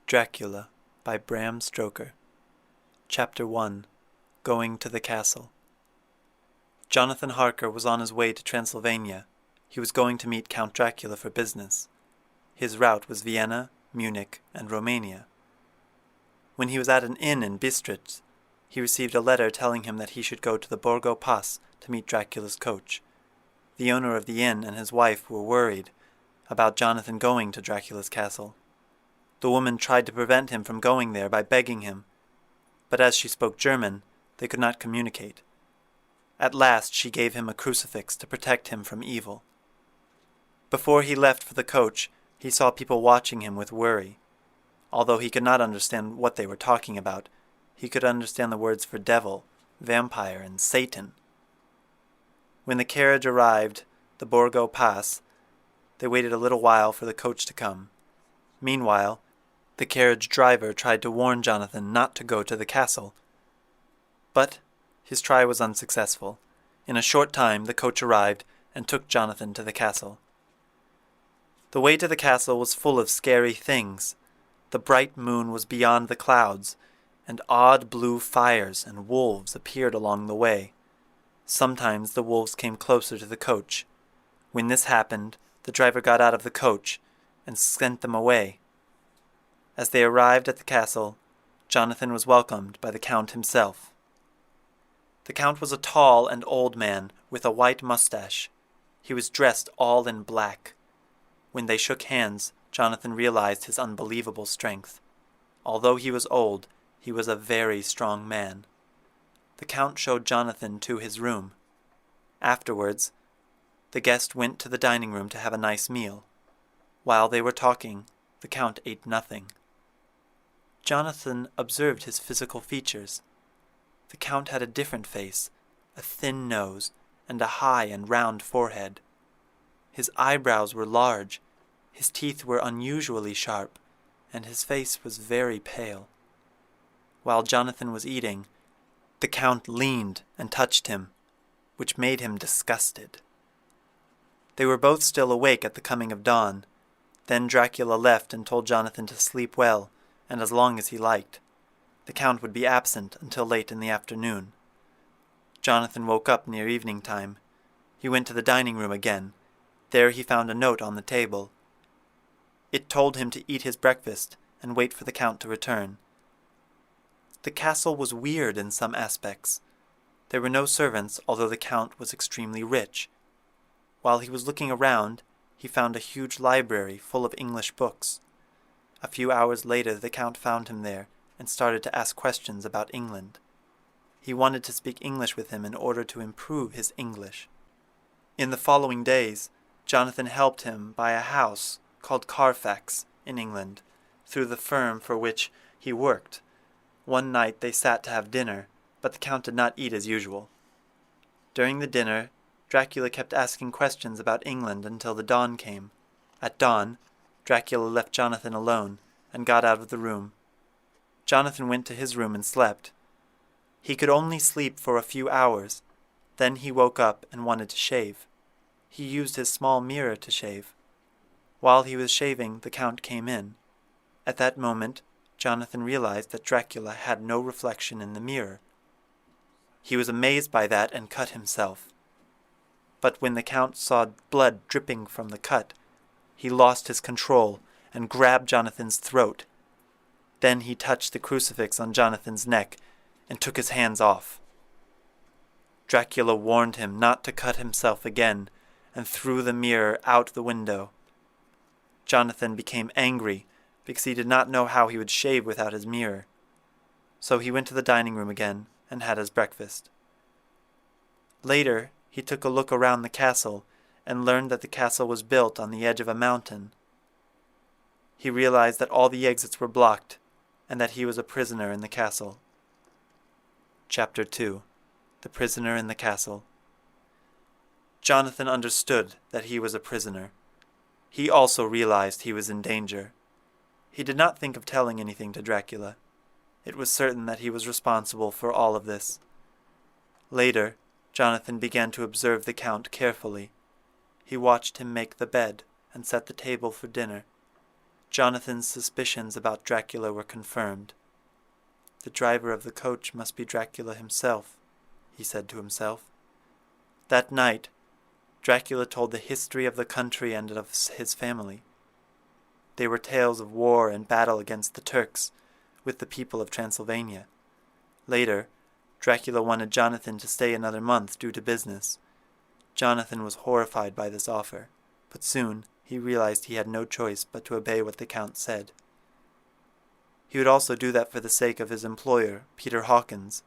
Dracula by Bram Stoker. Chapter 1. Going to the Castle. Jonathan Harker was on his way to Transylvania. He was going to meet Count Dracula for business. His route was Vienna, Munich, and Romania. When he was at an inn in Bistritz, he received a letter telling him that he should go to the Borgo Pass to meet Dracula's coach. The owner of the inn and his wife were worried about Jonathan going to Dracula's castle. The woman tried to prevent him from going there by begging him, but as she spoke German, they could not communicate. At last she gave him a crucifix to protect him from evil. Before he left for the coach, he saw people watching him with worry. Although he could not understand what they were talking about, he could understand the words for devil, vampire, and Satan. When the carriage arrived, the Borgo Pass, they waited a little while for the coach to come. Meanwhile, the carriage driver tried to warn Jonathan not to go to the castle. But his try was unsuccessful. In a short time the coach arrived and took Jonathan to the castle. The way to the castle was full of scary things. The bright moon was beyond the clouds, and odd blue fires and wolves appeared along the way. Sometimes the wolves came closer to the coach. When this happened, the driver got out of the coach and sent them away. As they arrived at the castle, Jonathan was welcomed by the Count himself. The Count was a tall and old man with a white mustache. He was dressed all in black. When they shook hands, Jonathan realized his unbelievable strength. Although he was old, he was a very strong man. The Count showed Jonathan to his room. Afterwards, the guest went to the dining room to have a nice meal. While they were talking, the Count ate nothing. Jonathan observed his physical features. The Count had a different face, a thin nose, and a high and round forehead. His eyebrows were large, his teeth were unusually sharp, and his face was very pale. While Jonathan was eating, the Count leaned and touched him, which made him disgusted. They were both still awake at the coming of dawn. Then Dracula left and told Jonathan to sleep well, and as long as he liked. The Count would be absent until late in the afternoon. Jonathan woke up near evening time. He went to the dining room again. There he found a note on the table. It told him to eat his breakfast and wait for the Count to return. The castle was weird in some aspects. There were no servants, although the Count was extremely rich. While he was looking around, he found a huge library full of English books. A few hours later the Count found him there and started to ask questions about England. He wanted to speak English with him in order to improve his English. In the following days, Jonathan helped him buy a house called Carfax in England, through the firm for which he worked. One night they sat to have dinner, but the Count did not eat as usual. During the dinner, Dracula kept asking questions about England until the dawn came. At dawn, Dracula left Jonathan alone and got out of the room. Jonathan went to his room and slept. He could only sleep for a few hours. Then he woke up and wanted to shave. He used his small mirror to shave. While he was shaving, the Count came in. At that moment, Jonathan realized that Dracula had no reflection in the mirror. He was amazed by that and cut himself. But when the Count saw blood dripping from the cut, he lost his control and grabbed Jonathan's throat. Then he touched the crucifix on Jonathan's neck and took his hands off. Dracula warned him not to cut himself again and threw the mirror out the window. Jonathan became angry because he did not know how he would shave without his mirror. So he went to the dining room again and had his breakfast. Later, he took a look around the castle and learned that the castle was built on the edge of a mountain. He realized that all the exits were blocked and that he was a prisoner in the castle. Chapter 2. The Prisoner in the Castle. Jonathan understood that he was a prisoner. He also realized he was in danger. He did not think of telling anything to Dracula. It was certain that he was responsible for all of this. Later, Jonathan began to observe the Count carefully. He watched him make the bed and set the table for dinner. Jonathan's suspicions about Dracula were confirmed. The driver of the coach must be Dracula himself, he said to himself. That night, Dracula told the history of the country and of his family. They were tales of war and battle against the Turks with the people of Transylvania. Later, Dracula wanted Jonathan to stay another month due to business. Jonathan was horrified by this offer, but soon he realized he had no choice but to obey what the Count said. He would also do that for the sake of his employer, Peter Hawkins.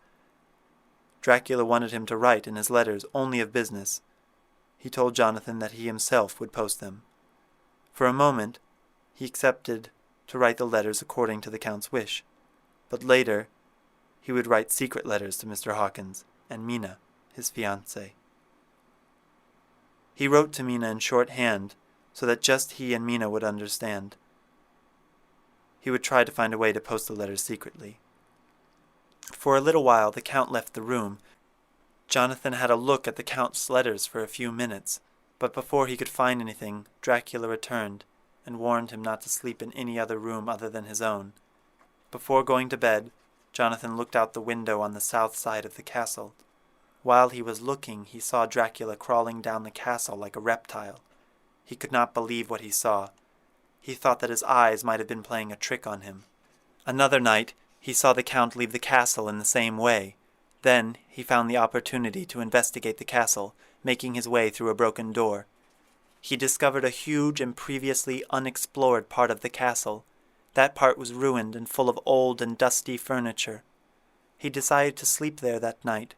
Dracula wanted him to write in his letters only of business. He told Jonathan that he himself would post them. For a moment, he accepted to write the letters according to the Count's wish, but later he would write secret letters to Mr. Hawkins and Mina, his fiancée. He wrote to Mina in shorthand so that just he and Mina would understand. He would try to find a way to post the letters secretly. For a little while the Count left the room. Jonathan had a look at the Count's letters for a few minutes, but before he could find anything, Dracula returned and warned him not to sleep in any other room other than his own. Before going to bed, Jonathan looked out the window on the south side of the castle. While he was looking, he saw Dracula crawling down the castle like a reptile. He could not believe what he saw. He thought that his eyes might have been playing a trick on him. Another night, he saw the Count leave the castle in the same way. Then he found the opportunity to investigate the castle, making his way through a broken door. He discovered a huge and previously unexplored part of the castle. That part was ruined and full of old and dusty furniture. He decided to sleep there that night.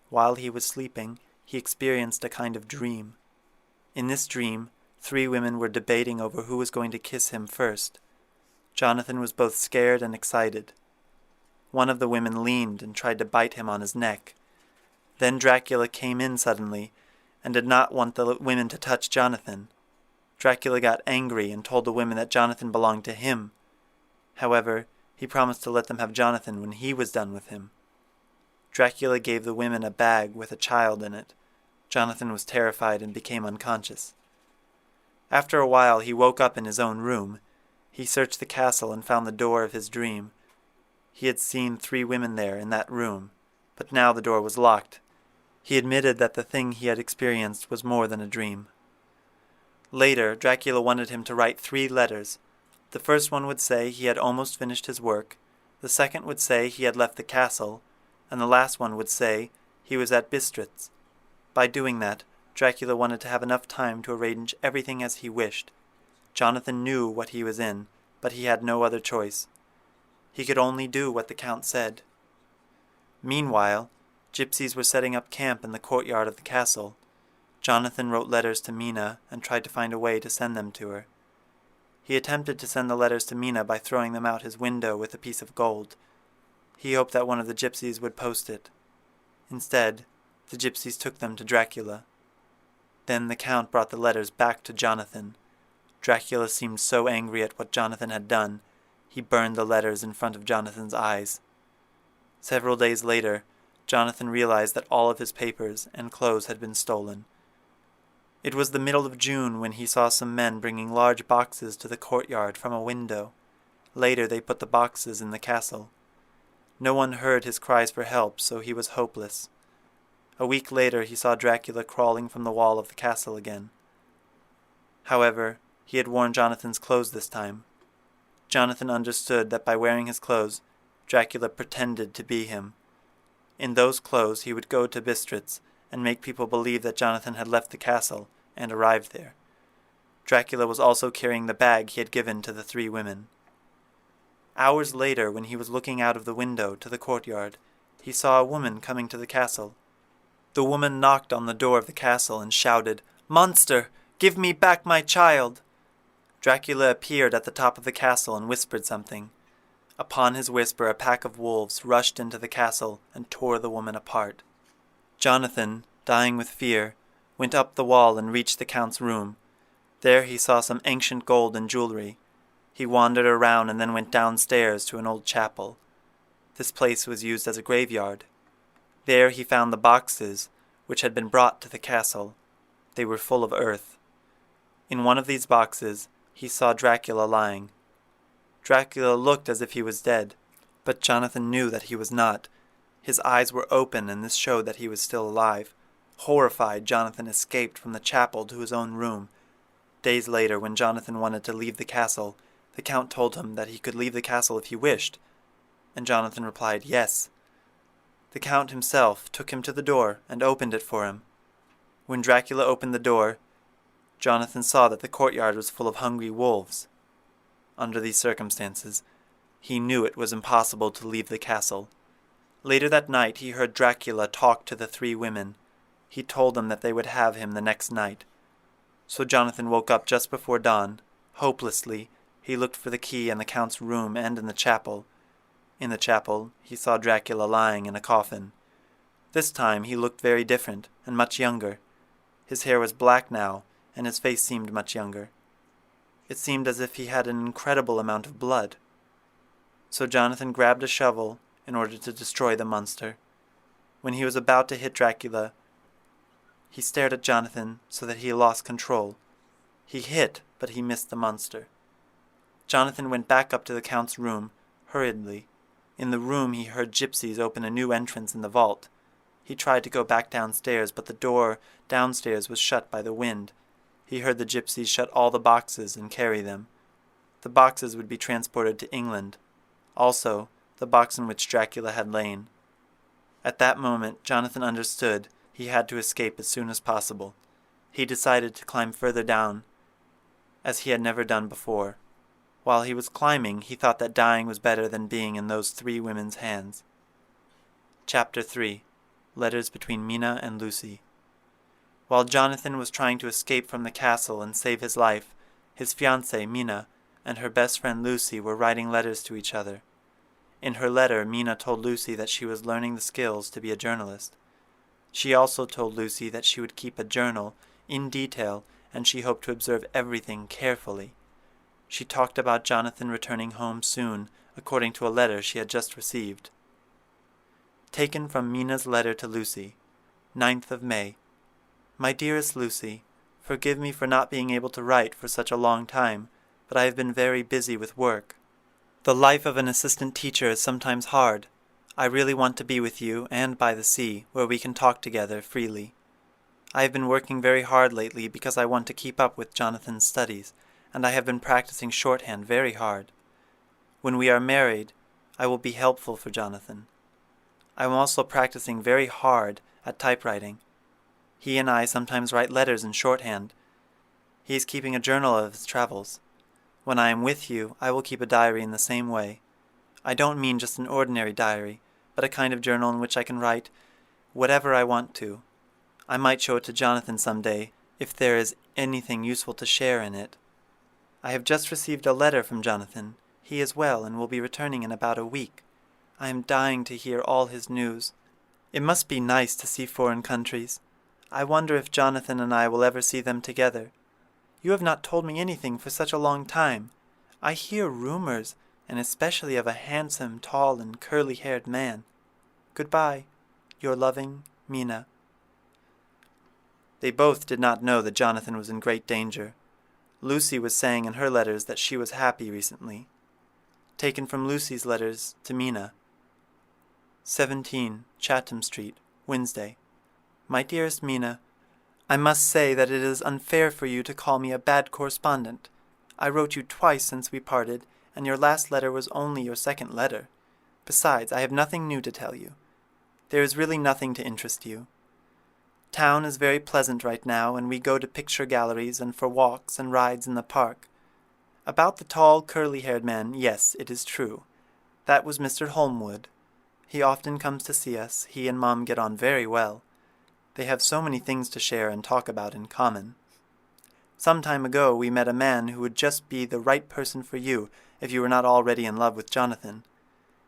While he was sleeping, he experienced a kind of dream. In this dream, 3 women were debating over who was going to kiss him first. Jonathan was both scared and excited. One of the women leaned and tried to bite him on his neck. Then Dracula came in suddenly and did not want the women to touch Jonathan. Dracula got angry and told the women that Jonathan belonged to him. However, he promised to let them have Jonathan when he was done with him. Dracula gave the women a bag with a child in it. Jonathan was terrified and became unconscious. After a while he woke up in his own room. He searched the castle and found the door of his dream. He had seen 3 women there in that room, but now the door was locked. He admitted that the thing he had experienced was more than a dream. Later, Dracula wanted him to write 3 letters. The first one would say he had almost finished his work, the second would say he had left the castle, and the last one would say he was at Bistritz. By doing that, Dracula wanted to have enough time to arrange everything as he wished. Jonathan knew what he was in, but he had no other choice. He could only do what the Count said. Meanwhile, gypsies were setting up camp in the courtyard of the castle. Jonathan wrote letters to Mina and tried to find a way to send them to her. He attempted to send the letters to Mina by throwing them out his window with a piece of gold. He hoped that one of the gypsies would post it. Instead, the gypsies took them to Dracula. Then the Count brought the letters back to Jonathan. Dracula seemed so angry at what Jonathan had done, he burned the letters in front of Jonathan's eyes. Several days later, Jonathan realized that all of his papers and clothes had been stolen. It was the middle of June when he saw some men bringing large boxes to the courtyard from a window. Later they put the boxes in the castle. No one heard his cries for help, so he was hopeless. A week later he saw Dracula crawling from the wall of the castle again. However, he had worn Jonathan's clothes this time. Jonathan understood that by wearing his clothes, Dracula pretended to be him. In those clothes he would go to Bistritz and make people believe that Jonathan had left the castle and arrived there. Dracula was also carrying the bag he had given to the 3 women. Hours later, when he was looking out of the window to the courtyard, he saw a woman coming to the castle. The woman knocked on the door of the castle and shouted, "Monster! Give me back my child!" Dracula appeared at the top of the castle and whispered something. Upon his whisper, a pack of wolves rushed into the castle and tore the woman apart. Jonathan, dying with fear, went up the wall and reached the Count's room. There he saw some ancient gold and jewelry. He wandered around and then went downstairs to an old chapel. This place was used as a graveyard. There he found the boxes, which had been brought to the castle. They were full of earth. In one of these boxes he saw Dracula lying. Dracula looked as if he was dead, but Jonathan knew that he was not. His eyes were open, and this showed that he was still alive. Horrified, Jonathan escaped from the chapel to his own room. Days later, when Jonathan wanted to leave the castle, the Count told him that he could leave the castle if he wished, and Jonathan replied yes. The Count himself took him to the door and opened it for him. When Dracula opened the door, Jonathan saw that the courtyard was full of hungry wolves. Under these circumstances, he knew it was impossible to leave the castle. Later that night he heard Dracula talk to the 3 women. He told them that they would have him the next night. So Jonathan woke up just before dawn. Hopelessly, he looked for the key in the Count's room and in the chapel. In the chapel, he saw Dracula lying in a coffin. This time he looked very different and much younger. His hair was black now, and his face seemed much younger. It seemed as if he had an incredible amount of blood. So Jonathan grabbed a shovel in order to destroy the monster. When he was about to hit Dracula, he stared at Jonathan so that he lost control. He hit, but he missed the monster. Jonathan went back up to the Count's room, hurriedly. In the room he heard gypsies open a new entrance in the vault. He tried to go back downstairs, but the door downstairs was shut by the wind. He heard the gypsies shut all the boxes and carry them. The boxes would be transported to England. Also, the box in which Dracula had lain. At that moment, Jonathan understood he had to escape as soon as possible. He decided to climb further down, as he had never done before. While he was climbing, he thought that dying was better than being in those 3 women's hands. Chapter 3. Letters between Mina and Lucy. While Jonathan was trying to escape from the castle and save his life, his fiancée, Mina, and her best friend Lucy were writing letters to each other. In her letter, Mina told Lucy that she was learning the skills to be a journalist. She also told Lucy that she would keep a journal in detail, and she hoped to observe everything carefully. She talked about Jonathan returning home soon, according to a letter she had just received. Taken from Mina's letter to Lucy, 9th of May. My dearest Lucy, forgive me for not being able to write for such a long time, but I have been very busy with work. The life of an assistant teacher is sometimes hard. I really want to be with you and by the sea, where we can talk together freely. I have been working very hard lately because I want to keep up with Jonathan's studies, and I have been practicing shorthand very hard. When we are married, I will be helpful for Jonathan. I am also practicing very hard at typewriting. He and I sometimes write letters in shorthand. He is keeping a journal of his travels. When I am with you, I will keep a diary in the same way. I don't mean just an ordinary diary, but a kind of journal in which I can write whatever I want to. I might show it to Jonathan some day, if there is anything useful to share in it. I have just received a letter from Jonathan. He is well and will be returning in about a week. I am dying to hear all his news. It must be nice to see foreign countries. I wonder if Jonathan and I will ever see them together. You have not told me anything for such a long time. I hear rumors, and especially of a handsome, tall, and curly-haired man. Goodbye, your loving Mina. They both did not know that Jonathan was in great danger. Lucy was saying in her letters that she was happy recently. Taken from Lucy's letters to Mina. 17 Chatham Street, Wednesday. My dearest Mina, I must say that it is unfair for you to call me a bad correspondent. I wrote you twice since we parted, and your last letter was only your second letter. Besides, I have nothing new to tell you. There is really nothing to interest you. Town is very pleasant right now, and we go to picture galleries and for walks and rides in the park. About the tall, curly-haired man, yes, it is true. That was Mr. Holmwood. He often comes to see us. He and Mom get on very well. They have so many things to share and talk about in common. Some time ago we met a man who would just be the right person for you if you were not already in love with Jonathan.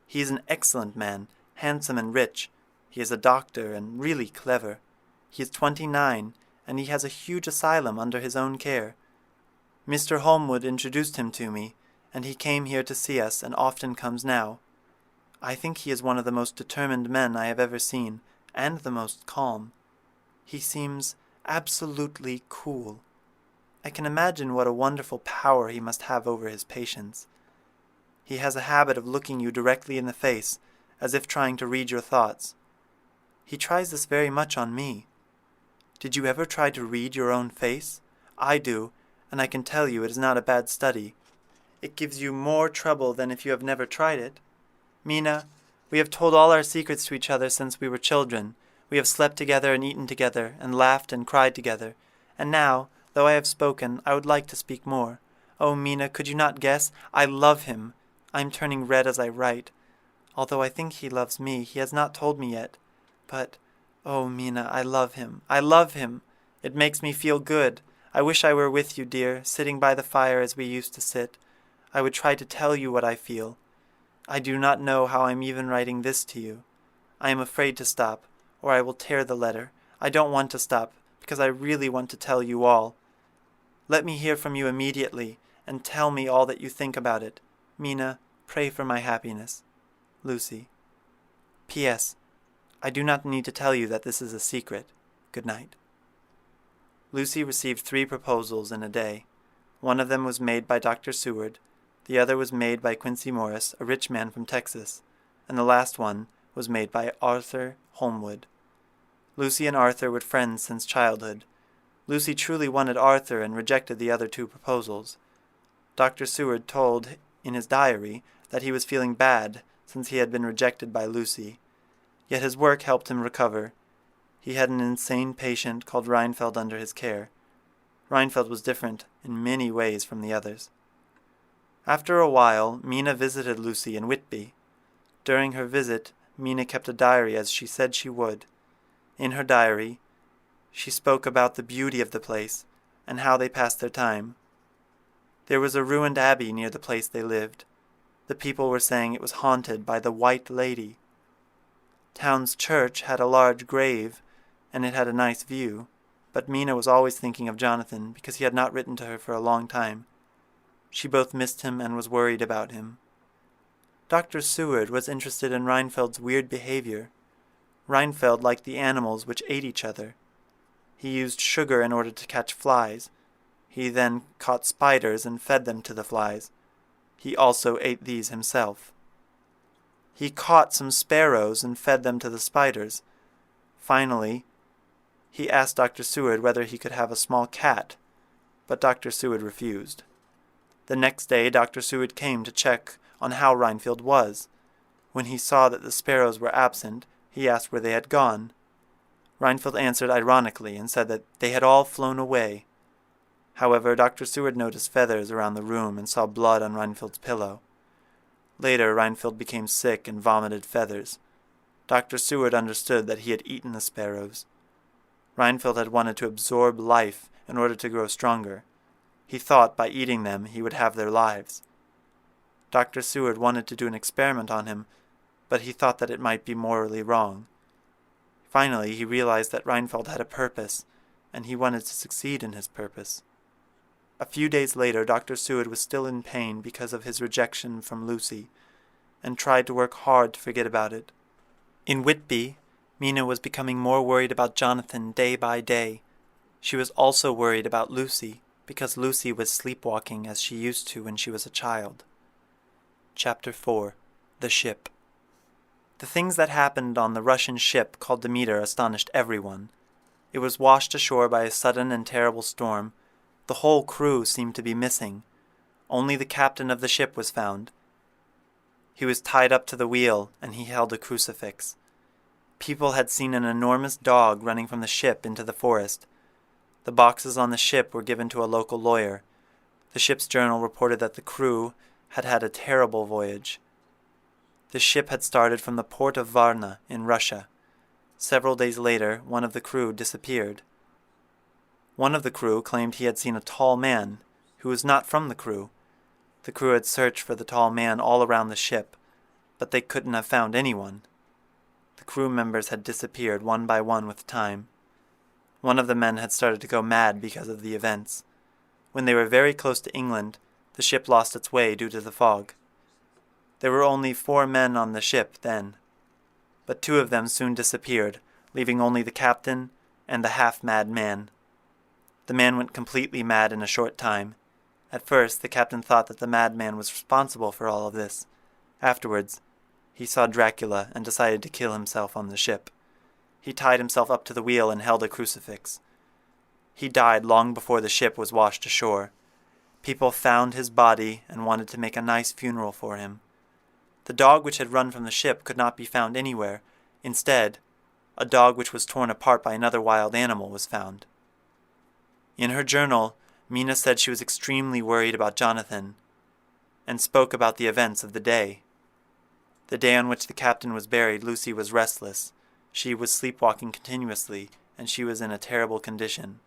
He is an excellent man, handsome and rich. He is a doctor and really clever. He is 29, and he has a huge asylum under his own care. Mr. Holmwood introduced him to me, and he came here to see us and often comes now. I think he is one of the most determined men I have ever seen, and the most calm. He seems absolutely cool. I can imagine what a wonderful power he must have over his patients. He has a habit of looking you directly in the face, as if trying to read your thoughts. He tries this very much on me. Did you ever try to read your own face? I do, and I can tell you it is not a bad study. It gives you more trouble than if you have never tried it. Mina, we have told all our secrets to each other since we were children. We have slept together and eaten together, and laughed and cried together. And now, though I have spoken, I would like to speak more. Oh, Mina, could you not guess? I love him. I am turning red as I write. Although I think he loves me, he has not told me yet. But, oh, Mina, I love him. I love him. It makes me feel good. I wish I were with you, dear, sitting by the fire as we used to sit. I would try to tell you what I feel. I do not know how I am even writing this to you. I am afraid to stop, or I will tear the letter. I don't want to stop, because I really want to tell you all. Let me hear from you immediately, and tell me all that you think about it. Mina, pray for my happiness. Lucy. P.S. I do not need to tell you that this is a secret. Good night. Lucy received 3 proposals in a day. One of them was made by Dr. Seward, the other was made by Quincy Morris, a rich man from Texas, and the last one was made by Arthur Holmwood. Lucy and Arthur were friends since childhood. Lucy truly wanted Arthur and rejected the other 2 proposals. Dr. Seward told in his diary that he was feeling bad since he had been rejected by Lucy. Yet his work helped him recover. He had an insane patient called Reinfeld under his care. Reinfeld was different in many ways from the others. After a while, Mina visited Lucy in Whitby. During her visit, Mina kept a diary as she said she would. In her diary, she spoke about the beauty of the place and how they passed their time. There was a ruined abbey near the place they lived. The people were saying it was haunted by the White Lady. Town's church had a large grave, and it had a nice view, but Mina was always thinking of Jonathan because he had not written to her for a long time. She both missed him and was worried about him. Dr. Seward was interested in Reinfeld's weird behavior. Reinfeld liked the animals which ate each other. He used sugar in order to catch flies. He then caught spiders and fed them to the flies. He also ate these himself. He caught some sparrows and fed them to the spiders. Finally, he asked Dr. Seward whether he could have a small cat, but Dr. Seward refused. The next day Dr. Seward came to check on how Reinfeld was. When he saw that the sparrows were absent, he asked where they had gone. Reinfeld answered ironically and said that they had all flown away. However, Dr. Seward noticed feathers around the room and saw blood on Reinfeld's pillow. Later, Reinfeld became sick and vomited feathers. Dr. Seward understood that he had eaten the sparrows. Reinfeld had wanted to absorb life in order to grow stronger. He thought by eating them he would have their lives. Dr. Seward wanted to do an experiment on him, but he thought that it might be morally wrong. Finally, he realized that Reinfeld had a purpose, and he wanted to succeed in his purpose. A few days later, Dr. Seward was still in pain because of his rejection from Lucy, and tried to work hard to forget about it. In Whitby, Mina was becoming more worried about Jonathan day by day. She was also worried about Lucy, because Lucy was sleepwalking as she used to when she was a child. Chapter 4. The Ship. The things that happened on the Russian ship called Demeter astonished everyone. It was washed ashore by a sudden and terrible storm. The whole crew seemed to be missing. Only the captain of the ship was found. He was tied up to the wheel, and he held a crucifix. People had seen an enormous dog running from the ship into the forest. The boxes on the ship were given to a local lawyer. The ship's journal reported that the crew had had a terrible voyage. The ship had started from the port of Varna in Russia. Several days later, one of the crew disappeared. One of the crew claimed he had seen a tall man, who was not from the crew. The crew had searched for the tall man all around the ship, but they couldn't have found anyone. The crew members had disappeared one by one with time. One of the men had started to go mad because of the events. When they were very close to England, the ship lost its way due to the fog. There were only 4 men on the ship then, but 2 of them soon disappeared, leaving only the captain and the half-mad man. The man went completely mad in a short time. At first, the captain thought that the madman was responsible for all of this. Afterwards, he saw Dracula and decided to kill himself on the ship. He tied himself up to the wheel and held a crucifix. He died long before the ship was washed ashore. People found his body and wanted to make a nice funeral for him. The dog which had run from the ship could not be found anywhere. Instead, a dog which was torn apart by another wild animal was found. In her journal, Mina said she was extremely worried about Jonathan and spoke about the events of the day. The day on which the captain was buried, Lucy was restless. She was sleepwalking continuously, and she was in a terrible condition.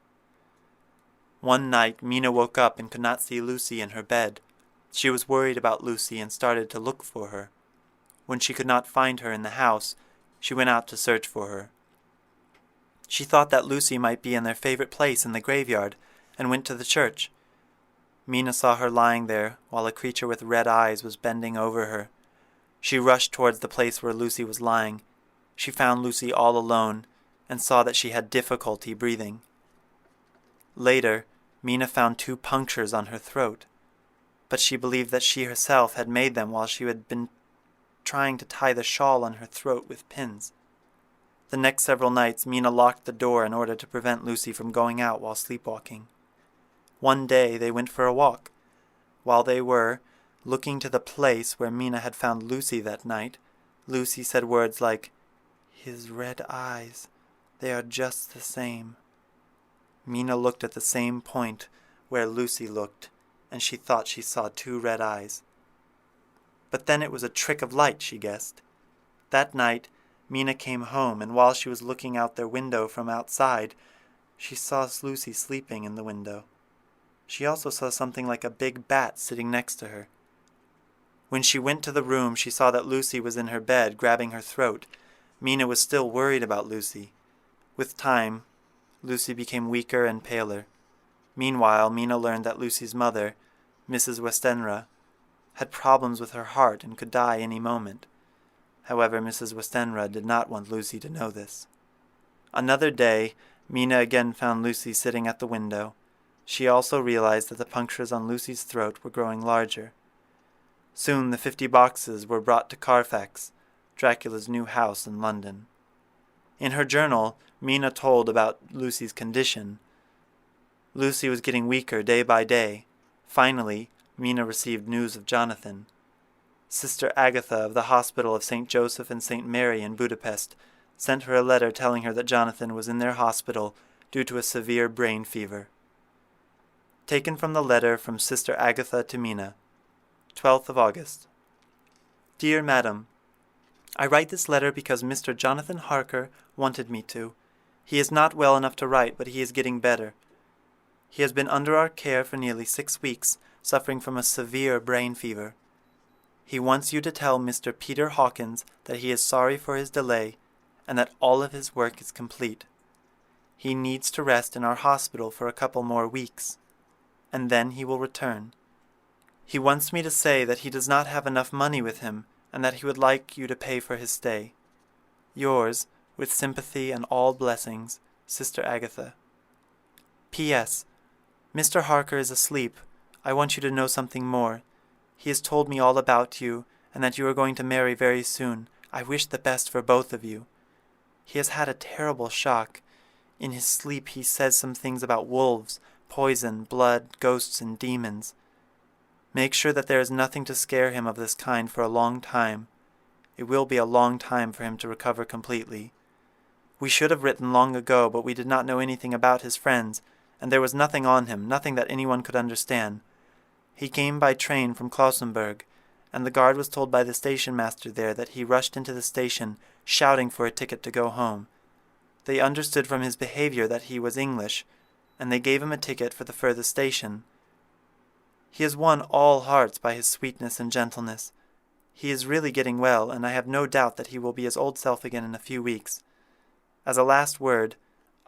One night, Mina woke up and could not see Lucy in her bed. She was worried about Lucy and started to look for her. When she could not find her in the house, she went out to search for her. She thought that Lucy might be in their favorite place in the graveyard, and went to the church. Mina saw her lying there, while a creature with red eyes was bending over her. She rushed towards the place where Lucy was lying. She found Lucy all alone, and saw that she had difficulty breathing. Later, Mina found 2 punctures on her throat, but she believed that she herself had made them while she had been trying to tie the shawl on her throat with pins. The next several nights, Mina locked the door in order to prevent Lucy from going out while sleepwalking. One day they went for a walk. While they were looking to the place where Mina had found Lucy that night, Lucy said words like, "His red eyes, they are just the same." Mina looked at the same point where Lucy looked, and she thought she saw 2 red eyes. But then it was a trick of light, she guessed. That night, Mina came home, and while she was looking out their window from outside, she saw Lucy sleeping in the window. She also saw something like a big bat sitting next to her. When she went to the room, she saw that Lucy was in her bed, grabbing her throat. Mina was still worried about Lucy. With time, Lucy became weaker and paler. Meanwhile, Mina learned that Lucy's mother, Mrs. Westenra, had problems with her heart and could die any moment. However, Mrs. Westenra did not want Lucy to know this. Another day, Mina again found Lucy sitting at the window. She also realized that the punctures on Lucy's throat were growing larger. Soon the 50 boxes were brought to Carfax, Dracula's new house in London. In her journal, Mina told about Lucy's condition. Lucy was getting weaker day by day. Finally, Mina received news of Jonathan. Sister Agatha of the Hospital of St. Joseph and St. Mary in Budapest sent her a letter telling her that Jonathan was in their hospital due to a severe brain fever. Taken from the letter from Sister Agatha to Mina, 12th of August. Dear Madam, I write this letter because Mr. Jonathan Harker wanted me to. He is not well enough to write, but he is getting better. He has been under our care for nearly 6 weeks, suffering from a severe brain fever. He wants you to tell Mr. Peter Hawkins that he is sorry for his delay and that all of his work is complete. He needs to rest in our hospital for a couple more weeks, and then he will return. He wants me to say that he does not have enough money with him and that he would like you to pay for his stay. Yours, with sympathy and all blessings, Sister Agatha. P.S. Mr. Harker is asleep. I want you to know something more. He has told me all about you and that you are going to marry very soon. I wish the best for both of you. He has had a terrible shock. In his sleep he says some things about wolves, poison, blood, ghosts, and demons. Make sure that there is nothing to scare him of this kind for a long time. It will be a long time for him to recover completely. We should have written long ago, but we did not know anything about his friends, and there was nothing on him, nothing that anyone could understand. He came by train from Klausenburg, and the guard was told by the station master there that he rushed into the station, shouting for a ticket to go home. They understood from his behavior that he was English, and they gave him a ticket for the furthest station. He has won all hearts by his sweetness and gentleness. He is really getting well, and I have no doubt that he will be his old self again in a few weeks. As a last word,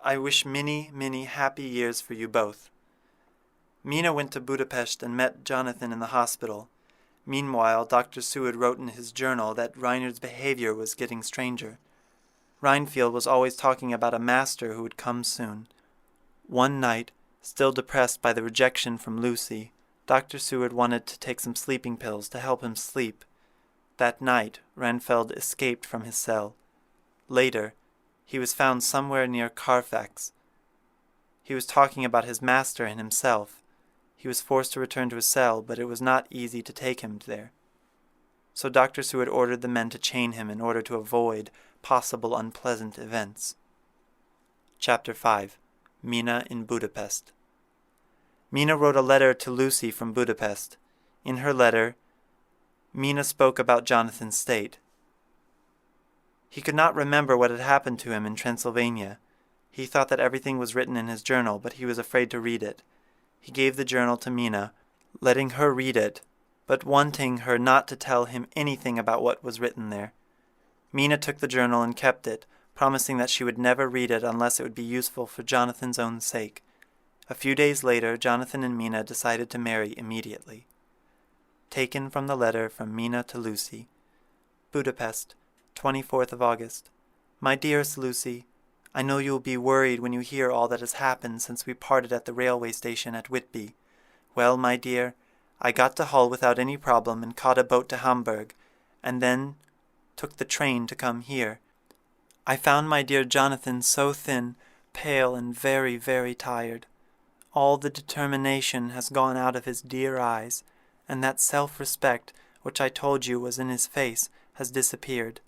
I wish many, many happy years for you both. Mina went to Budapest and met Jonathan in the hospital. Meanwhile, Dr. Seward wrote in his journal that Reiner's behavior was getting stranger. Reinfield was always talking about a master who would come soon. One night, Still depressed by the rejection from Lucy, Dr. Seward wanted to take some sleeping pills to help him sleep. That night, Renfield escaped from his cell. Later, he was found somewhere near Carfax. He was talking about his master and himself. He was forced to return to his cell, but it was not easy to take him there. So Dr. Seward ordered the men to chain him in order to avoid possible unpleasant events. Chapter 5. MINA in Budapest. MINA wrote a letter to Lucy from Budapest. In her letter, MINA spoke about Jonathan's state. He could not remember what had happened to him in Transylvania. He thought that everything was written in his journal, but he was afraid to read it. He gave the journal to MINA, letting her read it, but wanting her not to tell him anything about what was written there. MINA took the journal and kept it, promising that she would never read it unless it would be useful for Jonathan's own sake. A few days later, Jonathan and MINA decided to marry immediately. Taken from the letter from MINA to Lucy. Budapest, 24th of August. My dearest Lucy, I know you will be worried when you hear all that has happened since we parted at the railway station at Whitby. Well, my dear, I got to Hull without any problem and caught a boat to Hamburg, and then took the train to come here. I found my dear Jonathan so thin, pale, and very, very tired. All the determination has gone out of his dear eyes, and that self-respect which I told you was in his face has disappeared.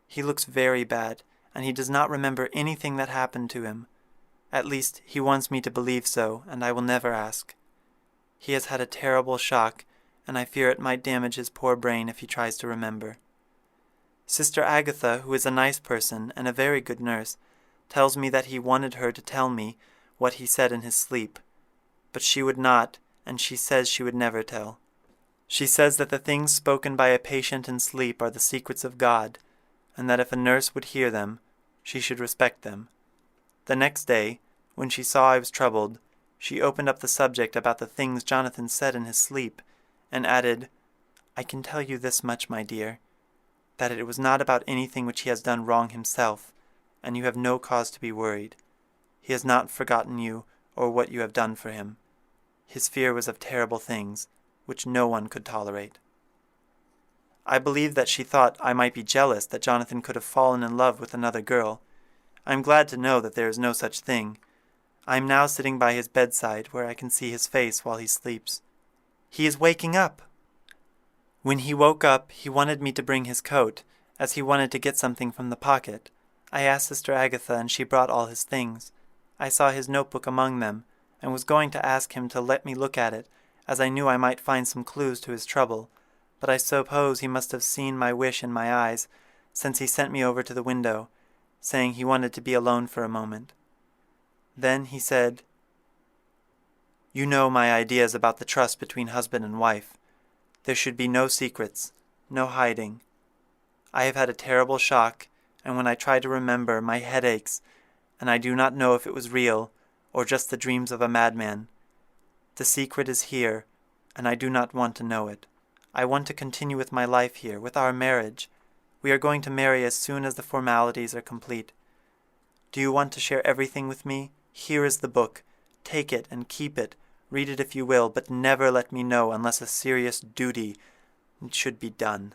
He looks very bad, and he does not remember anything that happened to him. At least he wants me to believe so, and I will never ask. He has had a terrible shock, and I fear it might damage his poor brain if he tries to remember. Sister Agatha, who is a nice person and a very good nurse, tells me that he wanted her to tell me what he said in his sleep, but she would not, and she says she would never tell. She says that the things spoken by a patient in sleep are the secrets of God, and that if a nurse would hear them, she should respect them. The next day, when she saw I was troubled, she opened up the subject about the things Jonathan said in his sleep, and added, I can tell you this much, my dear, that it was not about anything which he has done wrong himself, and you have no cause to be worried. He has not forgotten you or what you have done for him. His fear was of terrible things, which no one could tolerate. I believe that she thought I might be jealous that Jonathan could have fallen in love with another girl. I am glad to know that there is no such thing. I am now sitting by his bedside, where I can see his face while he sleeps. He is waking up! When he woke up, he wanted me to bring his coat, as he wanted to get something from the pocket. I asked Sister Agatha, and she brought all his things. I saw his notebook among them, and was going to ask him to let me look at it, as I knew I might find some clues to his trouble, but I suppose he must have seen my wish in my eyes, since he sent me over to the window, saying he wanted to be alone for a moment. Then he said, You know my ideas about the trust between husband and wife. There should be no secrets, no hiding. I have had a terrible shock, and when I try to remember, my head aches, and I do not know if it was real, or just the dreams of a madman. The secret is here, and I do not want to know it. I want to continue with my life here, with our marriage. We are going to marry as soon as the formalities are complete. Do you want to share everything with me? Here is the book. Take it and keep it. Read it if you will, but never let me know unless a serious duty should be done.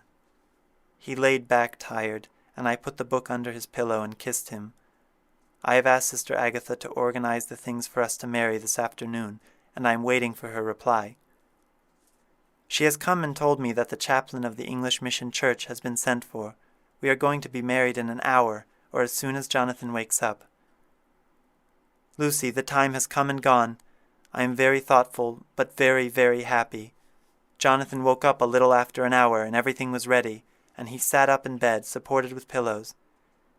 He laid back tired, and I put the book under his pillow and kissed him. I have asked Sister Agatha to organize the things for us to marry this afternoon, and I am waiting for her reply. She has come and told me that the chaplain of the English Mission Church has been sent for. We are going to be married in an hour, or as soon as Jonathan wakes up. Lucy, the time has come and gone. I am very thoughtful, but very, very happy. Jonathan woke up a little after an hour, and everything was ready, and he sat up in bed, supported with pillows.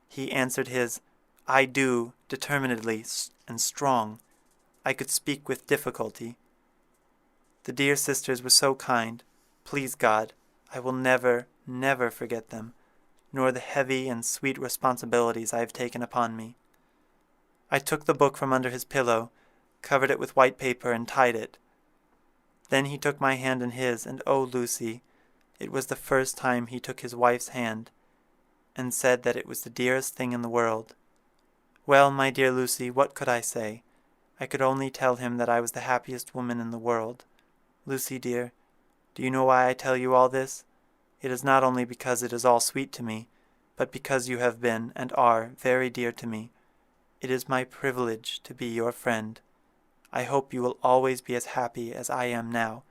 He answered his I do determinedly and strong. I could speak with difficulty. The dear sisters were so kind. Please God, I will never, never forget them, nor the heavy and sweet responsibilities I have taken upon me. I took the book from under his pillow, covered it with white paper, and tied it. Then he took my hand in his, and oh, Lucy, it was the first time he took his wife's hand, and said that it was the dearest thing in the world. Well, my dear Lucy, what could I say? I could only tell him that I was the happiest woman in the world. Lucy, dear, do you know why I tell you all this? It is not only because it is all sweet to me, but because you have been and are very dear to me. It is my privilege to be your friend. I hope you will always be as happy as I am now.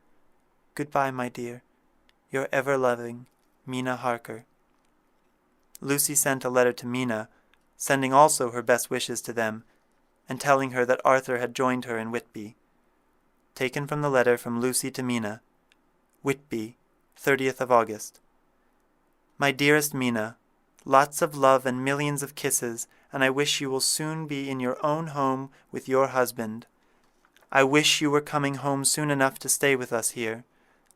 Goodbye, my dear. Your ever-loving, Mina Harker. Lucy sent a letter to Mina, sending also her best wishes to them, and telling her that Arthur had joined her in Whitby. Taken from the letter from Lucy to Mina. Whitby, 30th of August. My dearest Mina, lots of love and millions of kisses, and I wish you will soon be in your own home with your husband. I wish you were coming home soon enough to stay with us here.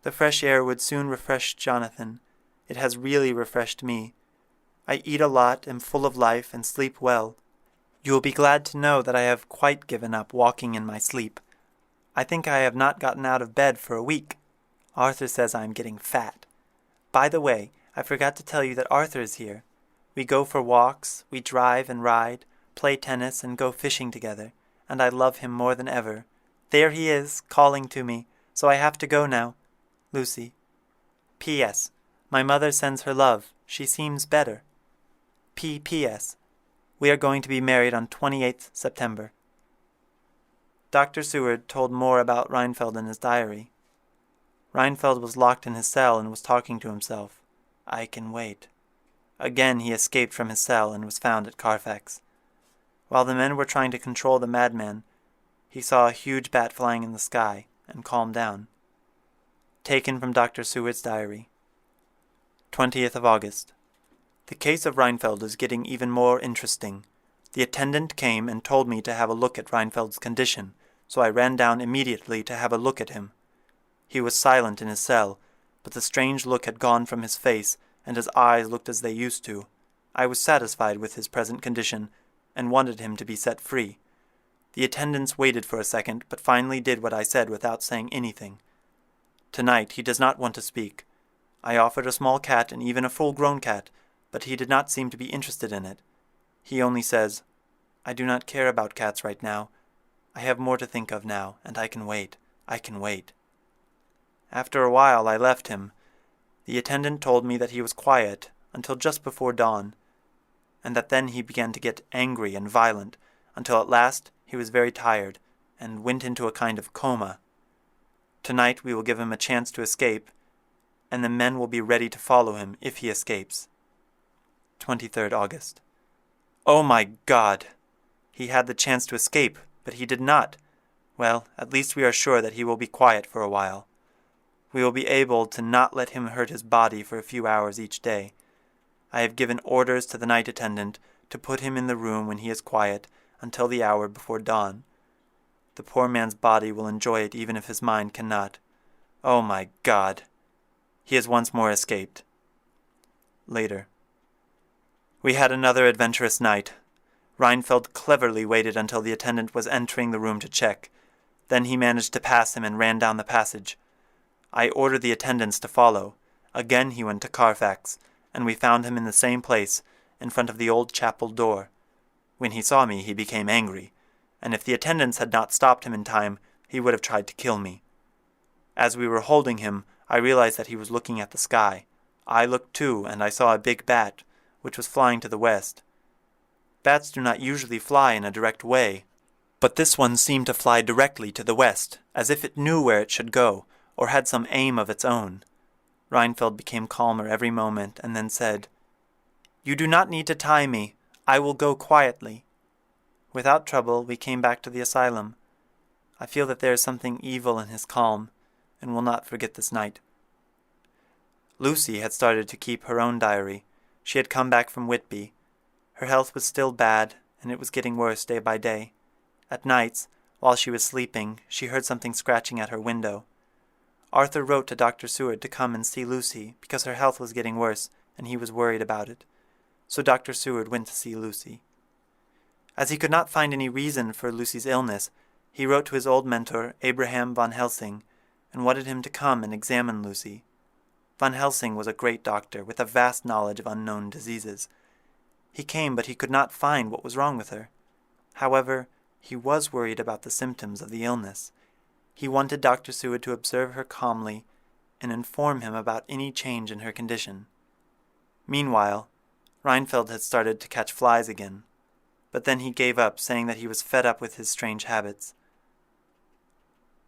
The fresh air would soon refresh Jonathan. It has really refreshed me. I eat a lot, am full of life, and sleep well. You will be glad to know that I have quite given up walking in my sleep. I think I have not gotten out of bed for a week. Arthur says I am getting fat. By the way, I forgot to tell you that Arthur is here. We go for walks, we drive and ride, play tennis and go fishing together, and I love him more than ever. There he is, calling to me, so I have to go now. Lucy. P.S. My mother sends her love. She seems better. P.P.S. We are going to be married on 28th September. Dr. Seward told more about Reinfeld in his diary. Reinfeld was locked in his cell and was talking to himself. I can wait. Again he escaped from his cell and was found at Carfax. While the men were trying to control the madman, he saw a huge bat flying in the sky and calmed down. Taken from Dr. Seward's diary. 20th of August. The case of Reinfeld is getting even more interesting. The attendant came and told me to have a look at Reinfeld's condition, so I ran down immediately to have a look at him. He was silent in his cell, but the strange look had gone from his face, and his eyes looked as they used to. I was satisfied with his present condition, and wanted him to be set free. The attendants waited for a second, but finally did what I said without saying anything. Tonight he does not want to speak. I offered a small cat and even a full-grown cat, but he did not seem to be interested in it. He only says, I do not care about cats right now. I have more to think of now, and I can wait. I can wait. After a while I left him. The attendant told me that he was quiet until just before dawn, and that then he began to get angry and violent, until at last he was very tired, and went into a kind of coma. Tonight we will give him a chance to escape, and the men will be ready to follow him if he escapes. 23rd August. Oh my God! He had the chance to escape, but he did not. Well, at least we are sure that he will be quiet for a while. We will be able to not let him hurt his body for a few hours each day. I have given orders to the night attendant to put him in the room when he is quiet until the hour before dawn. The poor man's body will enjoy it even if his mind cannot. Oh my God! He has once more escaped. Later. We had another adventurous night. Reinfeld cleverly waited until the attendant was entering the room to check. Then he managed to pass him and ran down the passage. I ordered the attendants to follow. Again he went to Carfax, and we found him in the same place, in front of the old chapel door. When he saw me, he became angry, and if the attendants had not stopped him in time, he would have tried to kill me. As we were holding him, I realized that he was looking at the sky. I looked too, and I saw a big bat, which was flying to the west. Bats do not usually fly in a direct way, but this one seemed to fly directly to the west, as if it knew where it should go, or had some aim of its own. Reinfeld became calmer every moment, and then said, You do not need to tie me. I will go quietly. Without trouble, we came back to the asylum. I feel that there is something evil in his calm, and will not forget this night. Lucy had started to keep her own diary. She had come back from Whitby. Her health was still bad, and it was getting worse day by day. At nights, while she was sleeping, she heard something scratching at her window. Arthur wrote to Dr. Seward to come and see Lucy because her health was getting worse, and he was worried about it. So Dr. Seward went to see Lucy. As he could not find any reason for Lucy's illness, he wrote to his old mentor, Abraham Van Helsing, and wanted him to come and examine Lucy. Van Helsing was a great doctor with a vast knowledge of unknown diseases. He came, but he could not find what was wrong with her. However, He was worried about the symptoms of the illness. He wanted Dr. Seward to observe her calmly and inform him about any change in her condition. Meanwhile, Reinfeld had started to catch flies again, but then he gave up, saying that he was fed up with his strange habits.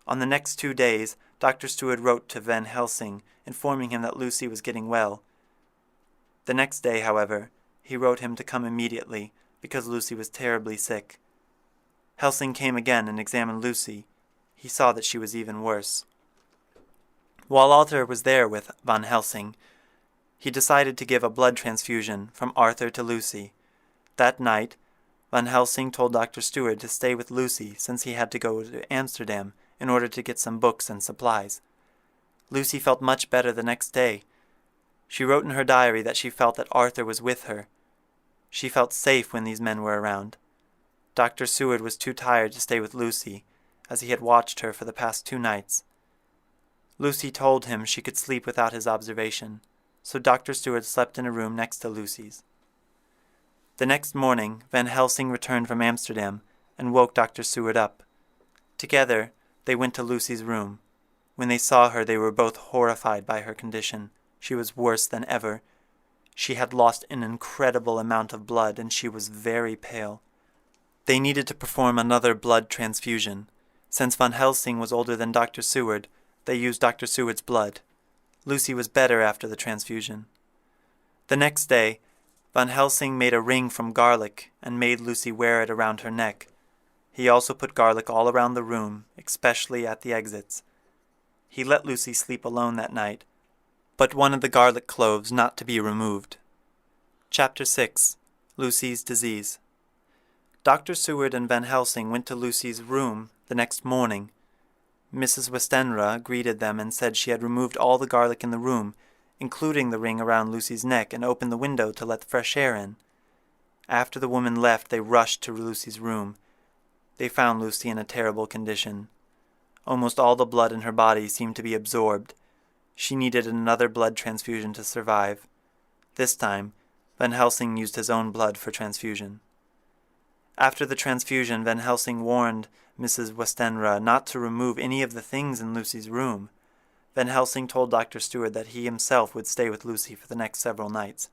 On the next 2 days, Dr. Seward wrote to Van Helsing, informing him that Lucy was getting well. The next day, however, he wrote him to come immediately, because Lucy was terribly sick. Helsing came again and examined Lucy. He saw that she was even worse. While Arthur was there with Van Helsing, he decided to give a blood transfusion from Arthur to Lucy. That night, Van Helsing told Dr. Seward to stay with Lucy since he had to go to Amsterdam in order to get some books and supplies. Lucy felt much better the next day. She wrote in her diary that she felt that Arthur was with her. She felt safe when these men were around. Dr. Seward was too tired to stay with Lucy, as he had watched her for the past 2 nights. Lucy told him she could sleep without his observation, so Dr. Seward slept in a room next to Lucy's. The next morning, Van Helsing returned from Amsterdam and woke Dr. Seward up. Together, they went to Lucy's room. When they saw her, they were both horrified by her condition. She was worse than ever. She had lost an incredible amount of blood, and she was very pale. They needed to perform another blood transfusion. Since Van Helsing was older than Dr. Seward, they used Dr. Seward's blood. Lucy was better after the transfusion. The next day, Van Helsing made a ring from garlic and made Lucy wear it around her neck. He also put garlic all around the room, especially at the exits. He let Lucy sleep alone that night, but wanted the garlic cloves not to be removed. Chapter 6. Lucy's Disease. Dr. Seward and Van Helsing went to Lucy's room the next morning. Mrs. Westenra greeted them and said she had removed all the garlic in the room, including the ring around Lucy's neck, and opened the window to let the fresh air in. After the woman left, they rushed to Lucy's room. They found Lucy in a terrible condition. Almost all the blood in her body seemed to be absorbed. She needed another blood transfusion to survive. This time, Van Helsing used his own blood for transfusion. After the transfusion, Van Helsing warned Mrs. Westenra not to remove any of the things in Lucy's room. Van Helsing told Dr. Seward that he himself would stay with Lucy for the next several nights.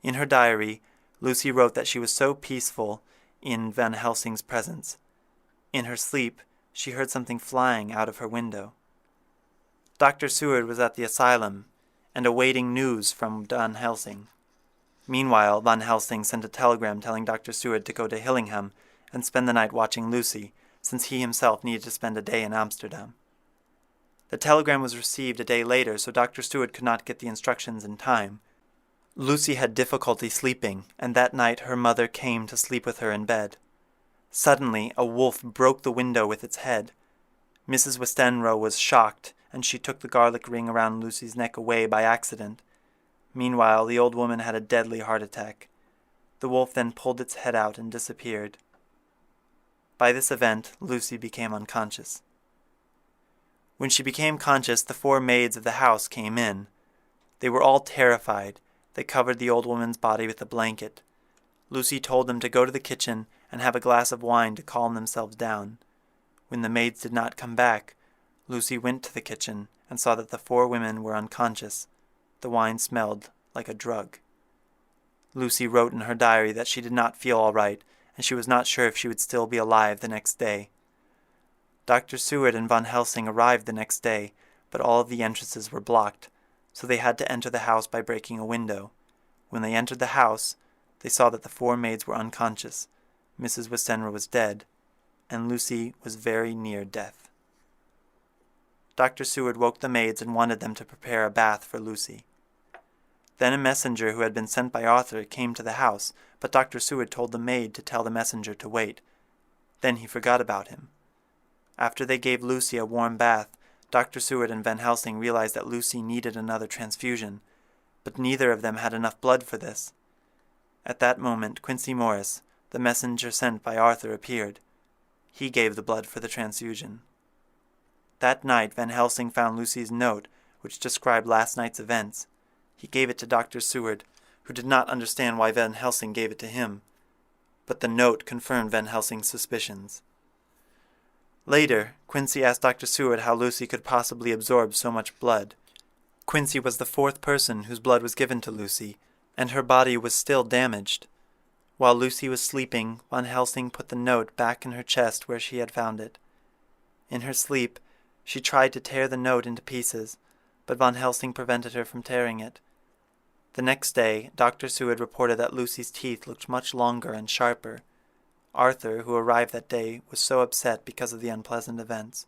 In her diary, Lucy wrote that she was so peaceful in Van Helsing's presence. In her sleep, she heard something flying out of her window. Dr. Seward was at the asylum and awaiting news from Van Helsing. Meanwhile, Van Helsing sent a telegram telling Dr. Seward to go to Hillingham and spend the night watching Lucy, since he himself needed to spend a day in Amsterdam. The telegram was received a day later, so Dr. Seward could not get the instructions in time. Lucy had difficulty sleeping, and that night her mother came to sleep with her in bed. Suddenly, a wolf broke the window with its head. Mrs. Westenra was shocked, and she took the garlic ring around Lucy's neck away by accident. Meanwhile, the old woman had a deadly heart attack. The wolf then pulled its head out and disappeared. By this event, Lucy became unconscious. When she became conscious, the 4 maids of the house came in. They were all terrified. They covered the old woman's body with a blanket. Lucy told them to go to the kitchen and have a glass of wine to calm themselves down. When the maids did not come back, Lucy went to the kitchen and saw that the 4 women were unconscious. The wine smelled like a drug. Lucy wrote in her diary that she did not feel all right, and she was not sure if she would still be alive the next day. Dr. Seward and Van Helsing arrived the next day, but all of the entrances were blocked, so they had to enter the house by breaking a window. When they entered the house, they saw that the 4 maids were unconscious, Mrs. Westenra was dead, and Lucy was very near death. Dr. Seward woke the maids and wanted them to prepare a bath for Lucy. Then a messenger who had been sent by Arthur came to the house, but Dr. Seward told the maid to tell the messenger to wait. Then he forgot about him. After they gave Lucy a warm bath, Dr. Seward and Van Helsing realized that Lucy needed another transfusion, but neither of them had enough blood for this. At that moment, Quincy Morris, the messenger sent by Arthur, appeared. He gave the blood for the transfusion. That night, Van Helsing found Lucy's note, which described last night's events. He gave it to Dr. Seward, who did not understand why Van Helsing gave it to him. but the note confirmed Van Helsing's suspicions. Later, Quincy asked Dr. Seward how Lucy could possibly absorb so much blood. Quincy was the fourth person whose blood was given to Lucy, and her body was still damaged. While Lucy was sleeping, Van Helsing put the note back in her chest where she had found it. In her sleep, she tried to tear the note into pieces, but Van Helsing prevented her from tearing it. The next day, Dr. Seward reported that Lucy's teeth looked much longer and sharper. Arthur, who arrived that day, was so upset because of the unpleasant events.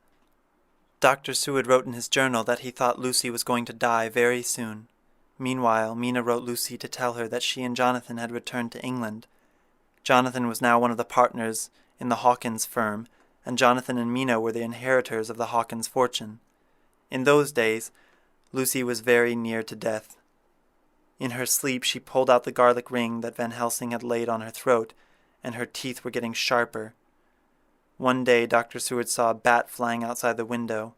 Dr. Seward wrote in his journal that he thought Lucy was going to die very soon. Meanwhile, Mina wrote Lucy to tell her that she and Jonathan had returned to England. Jonathan was now one of the partners in the Hawkins firm, and Jonathan and Mina were the inheritors of the Hawkins fortune. In those days, Lucy was very near to death. In her sleep, she pulled out the garlic ring that Van Helsing had laid on her throat, and her teeth were getting sharper. One day, Dr. Seward saw a bat flying outside the window.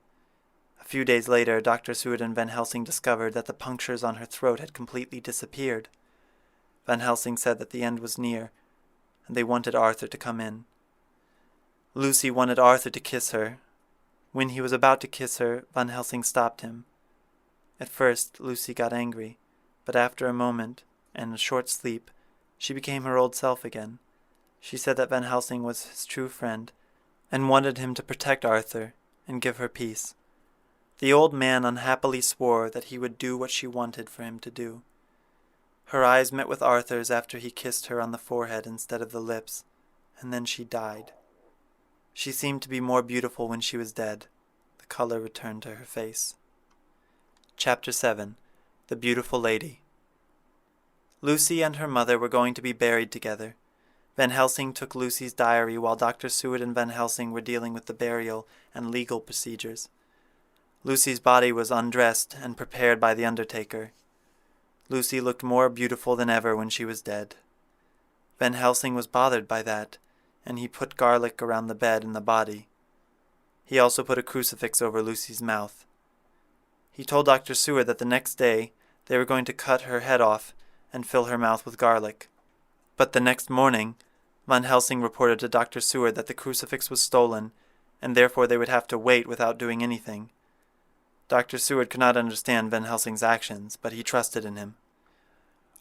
A few days later, Dr. Seward and Van Helsing discovered that the punctures on her throat had completely disappeared. Van Helsing said that the end was near, and they wanted Arthur to come in. Lucy wanted Arthur to kiss her. When he was about to kiss her, Van Helsing stopped him. At first, Lucy got angry, but after a moment, and a short sleep, she became her old self again. She said that Van Helsing was his true friend, and wanted him to protect Arthur and give her peace. The old man unhappily swore that he would do what she wanted for him to do. Her eyes met with Arthur's after he kissed her on the forehead instead of the lips, and then she died. She seemed to be more beautiful when she was dead. The color returned to her face. Chapter 7. The Beautiful Lady. Lucy and her mother were going to be buried together. Van Helsing took Lucy's diary while Dr. Seward and Van Helsing were dealing with the burial and legal procedures. Lucy's body was undressed and prepared by the undertaker. Lucy looked more beautiful than ever when she was dead. Van Helsing was bothered by that, and he put garlic around the bed and the body. He also put a crucifix over Lucy's mouth. He told Dr. Seward that the next day they were going to cut her head off and fill her mouth with garlic. But the next morning, Van Helsing reported to Dr. Seward that the crucifix was stolen, and therefore they would have to wait without doing anything. Dr. Seward could not understand Van Helsing's actions, but he trusted in him.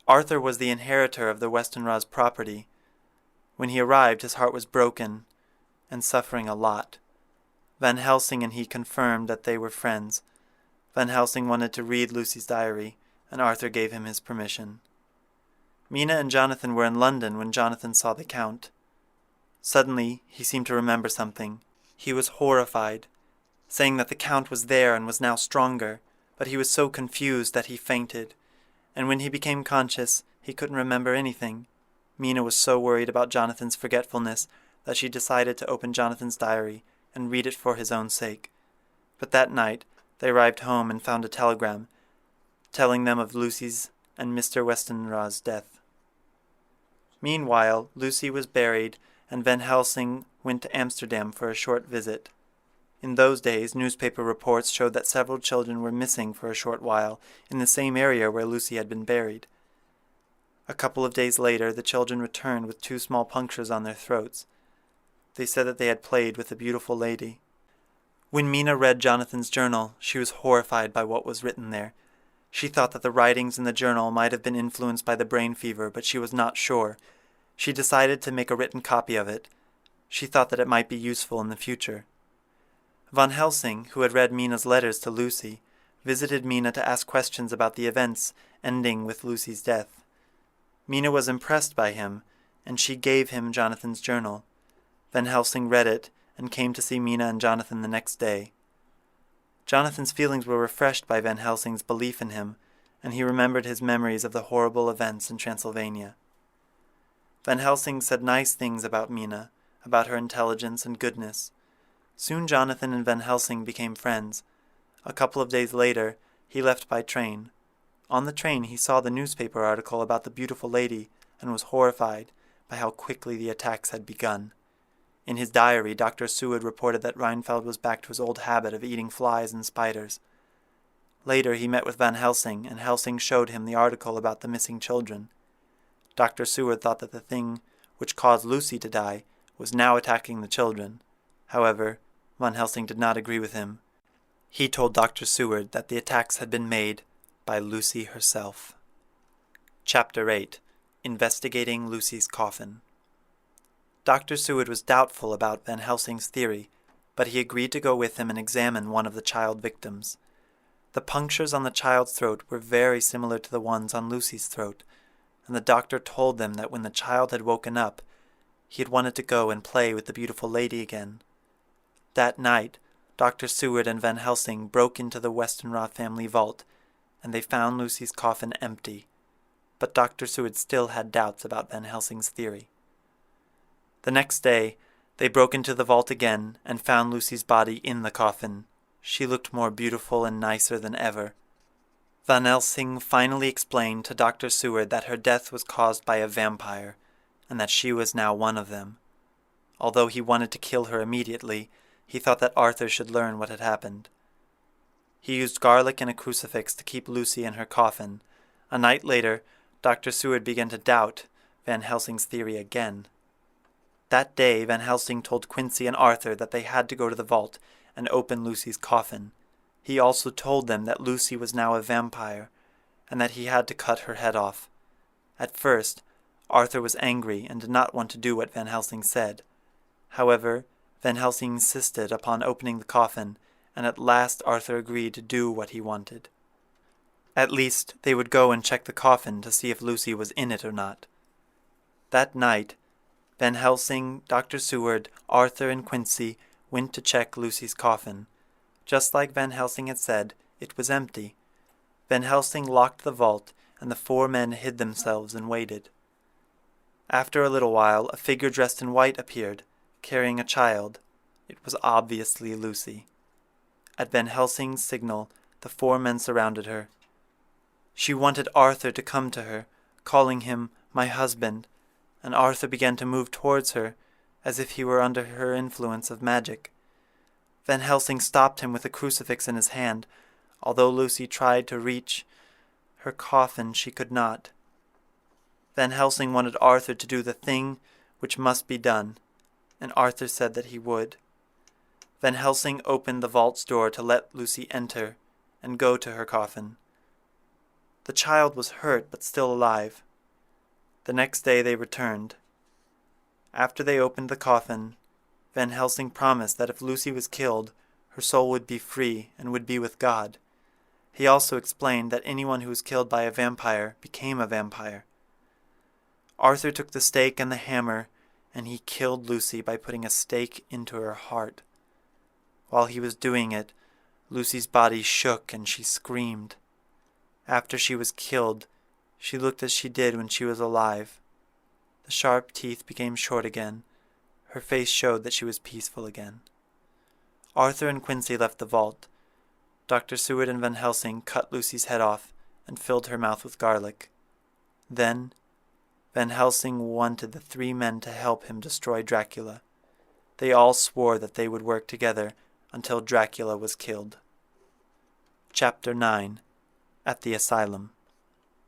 Arthur was the inheritor of the Westenra's property. When he arrived, his heart was broken and suffering a lot. Van Helsing and he confirmed that they were friends. Van Helsing wanted to read Lucy's diary, and Arthur gave him his permission. Mina and Jonathan were in London when Jonathan saw the Count. Suddenly, he seemed to remember something. He was horrified, saying that the Count was there and was now stronger, but he was so confused that he fainted, and when he became conscious, he couldn't remember anything. Mina was so worried about Jonathan's forgetfulness that she decided to open Jonathan's diary and read it for his own sake. But that night, they arrived home and found a telegram telling them of Lucy's and Mr. Westenra's death. Meanwhile, Lucy was buried, and Van Helsing went to Amsterdam for a short visit. In those days, newspaper reports showed that several children were missing for a short while in the same area where Lucy had been buried. A couple of days later, the children returned with 2 small punctures on their throats. They said that they had played with a beautiful lady. When Mina read Jonathan's journal, she was horrified by what was written there. She thought that the writings in the journal might have been influenced by the brain fever, but she was not sure. She decided to make a written copy of it. She thought that it might be useful in the future. Van Helsing, who had read Mina's letters to Lucy, visited Mina to ask questions about the events ending with Lucy's death. Mina was impressed by him, and she gave him Jonathan's journal. Van Helsing read it and came to see Mina and Jonathan the next day. Jonathan's feelings were refreshed by Van Helsing's belief in him, and he remembered his memories of the horrible events in Transylvania. Van Helsing said nice things about Mina, about her intelligence and goodness. Soon Jonathan and Van Helsing became friends. A couple of days later, he left by train. On the train he saw the newspaper article about the beautiful lady and was horrified by how quickly the attacks had begun. In his diary, Dr. Seward reported that Reinfeld was back to his old habit of eating flies and spiders. Later he met with Van Helsing, and Helsing showed him the article about the missing children. Dr. Seward thought that the thing which caused Lucy to die, was now attacking the children. However, Van Helsing did not agree with him. He told Dr. Seward that the attacks had been made by Lucy herself. Chapter 8. Investigating Lucy's Coffin. Dr. Seward was doubtful about Van Helsing's theory, but he agreed to go with him and examine one of the child victims. The punctures on the child's throat were very similar to the ones on Lucy's throat, and the doctor told them that when the child had woken up, he had wanted to go and play with the beautiful lady again. That night, Dr. Seward and Van Helsing broke into the Westenroth family vault, and they found Lucy's coffin empty. But Dr. Seward still had doubts about Van Helsing's theory. The next day, they broke into the vault again and found Lucy's body in the coffin. She looked more beautiful and nicer than ever. Van Helsing finally explained to Dr. Seward that her death was caused by a vampire, and that she was now one of them. Although he wanted to kill her immediately, he thought that Arthur should learn what had happened. He used garlic and a crucifix to keep Lucy in her coffin. A night later, Dr. Seward began to doubt Van Helsing's theory again. That day, Van Helsing told Quincy and Arthur that they had to go to the vault and open Lucy's coffin. He also told them that Lucy was now a vampire, and that he had to cut her head off. At first, Arthur was angry and did not want to do what Van Helsing said. However, Van Helsing insisted upon opening the coffin, and at last Arthur agreed to do what he wanted. At least, they would go and check the coffin to see if Lucy was in it or not. That night, Van Helsing, Dr. Seward, Arthur, and Quincy went to check Lucy's coffin. Just like Van Helsing had said, it was empty. Van Helsing locked the vault, and the four men hid themselves and waited. After a little while, a figure dressed in white appeared, carrying a child. It was obviously Lucy. At Van Helsing's signal, the four men surrounded her. She wanted Arthur to come to her, calling him "my husband," and Arthur began to move towards her, as if he were under her influence of magic. Van Helsing stopped him with a crucifix in his hand. Although Lucy tried to reach her coffin, she could not. Van Helsing wanted Arthur to do the thing which must be done, and Arthur said that he would. Van Helsing opened the vault's door to let Lucy enter and go to her coffin. The child was hurt but still alive. The next day they returned. After they opened the coffin, Van Helsing promised that if Lucy was killed, her soul would be free and would be with God. He also explained that anyone who was killed by a vampire became a vampire. Arthur took the stake and the hammer, and he killed Lucy by putting a stake into her heart. While he was doing it, Lucy's body shook and she screamed. After she was killed, she looked as she did when she was alive. The sharp teeth became short again. Her face showed that she was peaceful again. Arthur and Quincy left the vault. Dr. Seward and Van Helsing cut Lucy's head off and filled her mouth with garlic. Then, Van Helsing wanted the three men to help him destroy Dracula. They all swore that they would work together until Dracula was killed. Chapter 9. At the Asylum.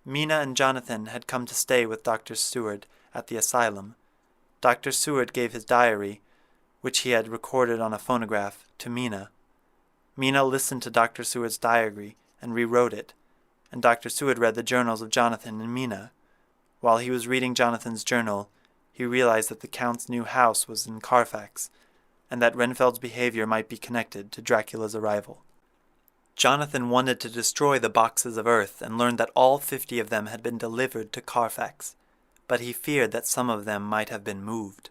Mina and Jonathan had come to stay with Dr. Seward at the asylum. Dr. Seward gave his diary, which he had recorded on a phonograph, to Mina. Mina listened to Dr. Seward's diary and rewrote it, and Dr. Seward read the journals of Jonathan and Mina. While he was reading Jonathan's journal, he realized that the Count's new house was in Carfax, and that Renfield's behavior might be connected to Dracula's arrival. Jonathan wanted to destroy the boxes of earth and learned that all 50 of them had been delivered to Carfax, but he feared that some of them might have been moved.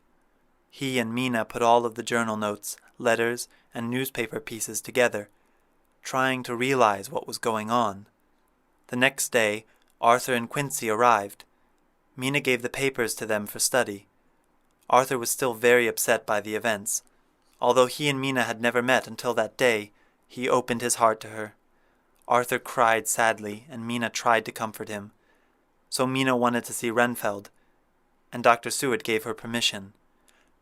He and Mina put all of the journal notes, letters, and newspaper pieces together, trying to realize what was going on. The next day, Arthur and Quincy arrived. Mina gave the papers to them for study. Arthur was still very upset by the events. Although he and Mina had never met until that day, he opened his heart to her. Arthur cried sadly, and Mina tried to comfort him. So Mina wanted to see Renfield, and Dr. Seward gave her permission.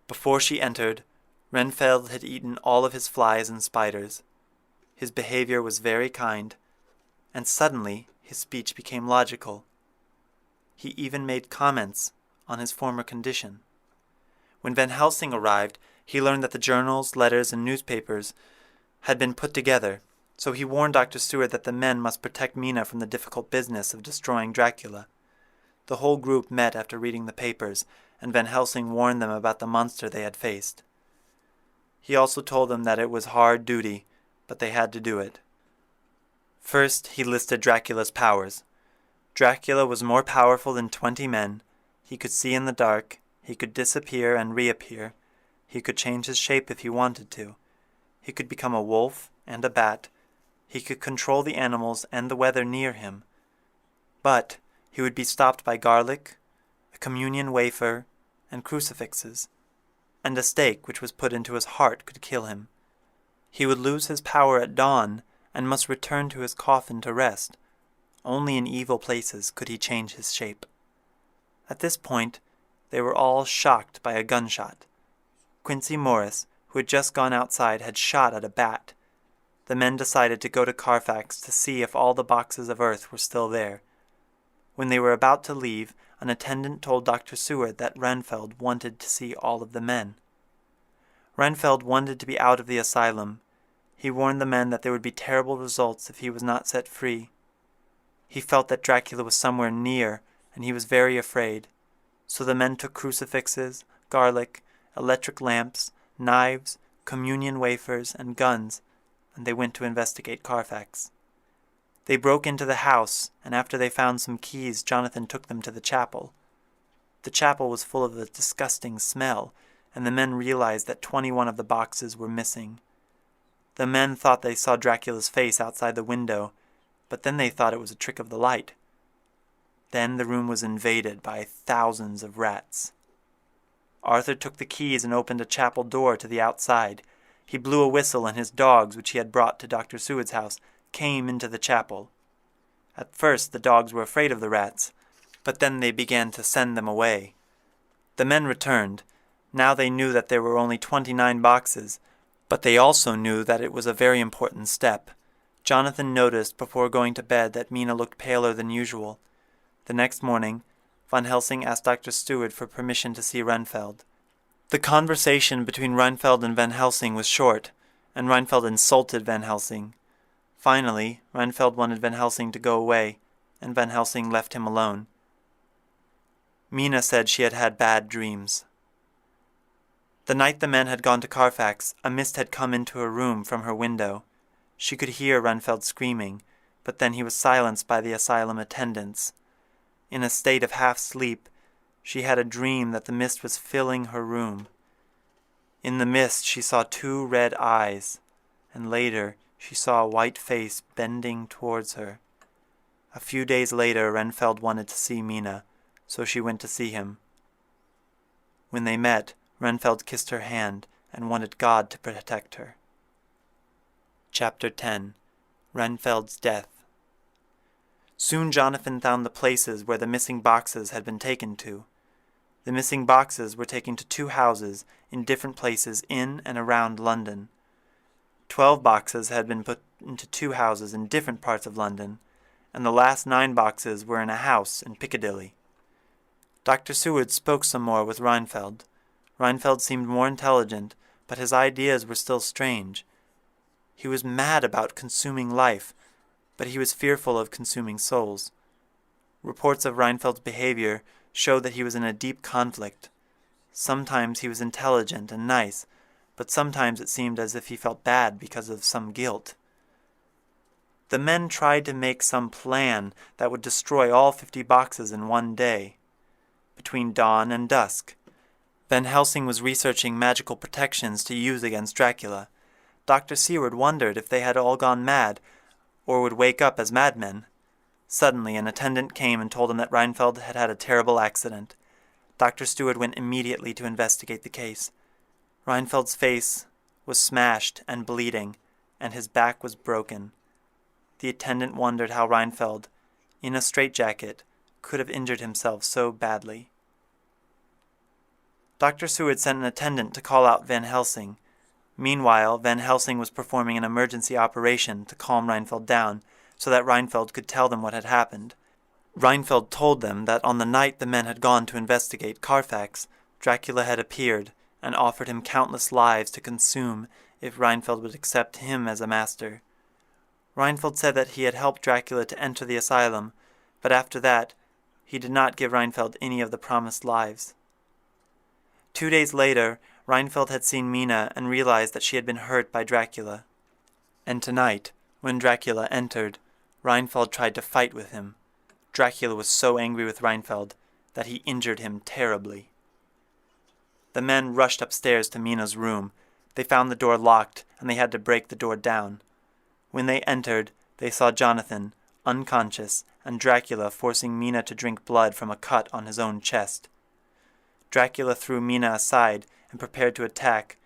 Before she entered, Renfield had eaten all of his flies and spiders. His behavior was very kind, and suddenly his speech became logical. He even made comments on his former condition. When Van Helsing arrived, he learned that the journals, letters, and newspapers had been put together, so he warned Dr. Seward that the men must protect Mina from the difficult business of destroying Dracula. The whole group met after reading the papers, and Van Helsing warned them about the monster they had faced. He also told them that it was hard duty, but they had to do it. First, he listed Dracula's powers. Dracula was more powerful than 20 men. He could see in the dark. He could disappear and reappear. He could change his shape if he wanted to. He could become a wolf and a bat. He could control the animals and the weather near him. But he would be stopped by garlic, a communion wafer, and crucifixes, and a stake which was put into his heart could kill him. He would lose his power at dawn and must return to his coffin to rest. Only in evil places could he change his shape. At this point, they were all shocked by a gunshot. Quincy Morris, who had just gone outside, had shot at a bat. The men decided to go to Carfax to see if all the boxes of earth were still there. When they were about to leave, an attendant told Dr. Seward that Renfield wanted to see all of the men. Renfield wanted to be out of the asylum. He warned the men that there would be terrible results if he was not set free. He felt that Dracula was somewhere near, and he was very afraid. So the men took crucifixes, garlic, electric lamps, knives, communion wafers, and guns, and they went to investigate Carfax. They broke into the house, and after they found some keys, Jonathan took them to the chapel. The chapel was full of a disgusting smell, and the men realized that 21 of the boxes were missing. The men thought they saw Dracula's face outside the window, but then they thought it was a trick of the light. Then the room was invaded by thousands of rats. Arthur took the keys and opened a chapel door to the outside. He blew a whistle, and his dogs, which he had brought to Dr. Seward's house, came into the chapel. At first the dogs were afraid of the rats, but then they began to send them away. The men returned. Now they knew that there were only 29 boxes, but they also knew that it was a very important step. Jonathan noticed before going to bed that Mina looked paler than usual. The next morning, Van Helsing asked Dr. Seward for permission to see Renfield. The conversation between Renfield and Van Helsing was short, and Renfield insulted Van Helsing. Finally, Renfield wanted Van Helsing to go away, and Van Helsing left him alone. Mina said she had had bad dreams. The night the men had gone to Carfax, a mist had come into her room from her window. She could hear Renfield screaming, but then he was silenced by the asylum attendants. In a state of half-sleep, she had a dream that the mist was filling her room. In the mist she saw 2 red eyes, and later she saw a white face bending towards her. A few days later Renfield wanted to see Mina, so she went to see him. When they met, Renfield kissed her hand and wanted God to protect her. Chapter 10. Renfield's Death. Soon Jonathan found the places where the missing boxes had been taken to. The missing boxes were taken to 2 houses in different places in and around London. 12 boxes had been put into 2 houses in different parts of London, and the last 9 boxes were in a house in Piccadilly. Dr. Seward spoke some more with Renfield. Renfield seemed more intelligent, but his ideas were still strange. He was mad about consuming life, but he was fearful of consuming souls. Reports of Renfield's behavior showed that he was in a deep conflict. Sometimes he was intelligent and nice, but sometimes it seemed as if he felt bad because of some guilt. The men tried to make some plan that would destroy all 50 boxes in one day. Between dawn and dusk, Van Helsing was researching magical protections to use against Dracula. Dr. Seward wondered if they had all gone mad, or would wake up as madmen. Suddenly an attendant came and told him that Renfield had had a terrible accident. Dr. Seward went immediately to investigate the case. Renfield's face was smashed and bleeding, and his back was broken. The attendant wondered how Renfield, in a straitjacket, could have injured himself so badly. Dr. Seward sent an attendant to call out Van Helsing. Meanwhile, Van Helsing was performing an emergency operation to calm Renfield down, so that Renfield could tell them what had happened. Reinfeld told them that on the night the men had gone to investigate Carfax, Dracula had appeared and offered him countless lives to consume if Reinfeld would accept him as a master. Reinfeld said that he had helped Dracula to enter the asylum, but after that, he did not give Reinfeld any of the promised lives. 2 days later, Reinfeld had seen Mina and realized that she had been hurt by Dracula. And tonight, when Dracula entered, Reinfeld tried to fight with him. Dracula was so angry with Reinfeld that he injured him terribly. The men rushed upstairs to Mina's room. They found the door locked, and they had to break the door down. When they entered, they saw Jonathan, unconscious, and Dracula forcing Mina to drink blood from a cut on his own chest. Dracula threw Mina aside and prepared to attack,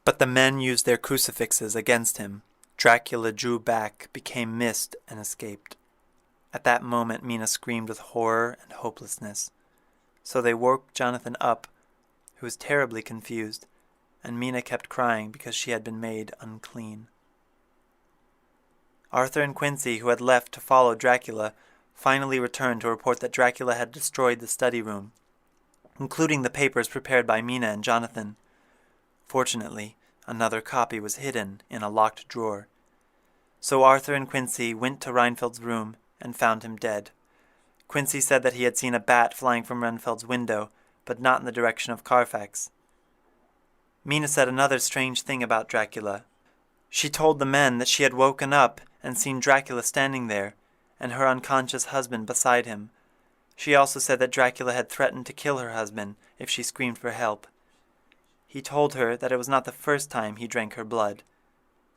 but the men used their crucifixes against him. Dracula drew back, became mist, and escaped. At that moment Mina screamed with horror and hopelessness. So they woke Jonathan up, who was terribly confused, and Mina kept crying because she had been made unclean. Arthur and Quincy, who had left to follow Dracula, finally returned to report that Dracula had destroyed the study room, including the papers prepared by Mina and Jonathan. Fortunately, another copy was hidden in a locked drawer. So Arthur and Quincy went to Reinfeld's room and found him dead. Quincy said that he had seen a bat flying from Reinfeld's window, but not in the direction of Carfax. Mina said another strange thing about Dracula. She told the men that she had woken up and seen Dracula standing there, and her unconscious husband beside him. She also said that Dracula had threatened to kill her husband if she screamed for help. He told her that it was not the first time he drank her blood,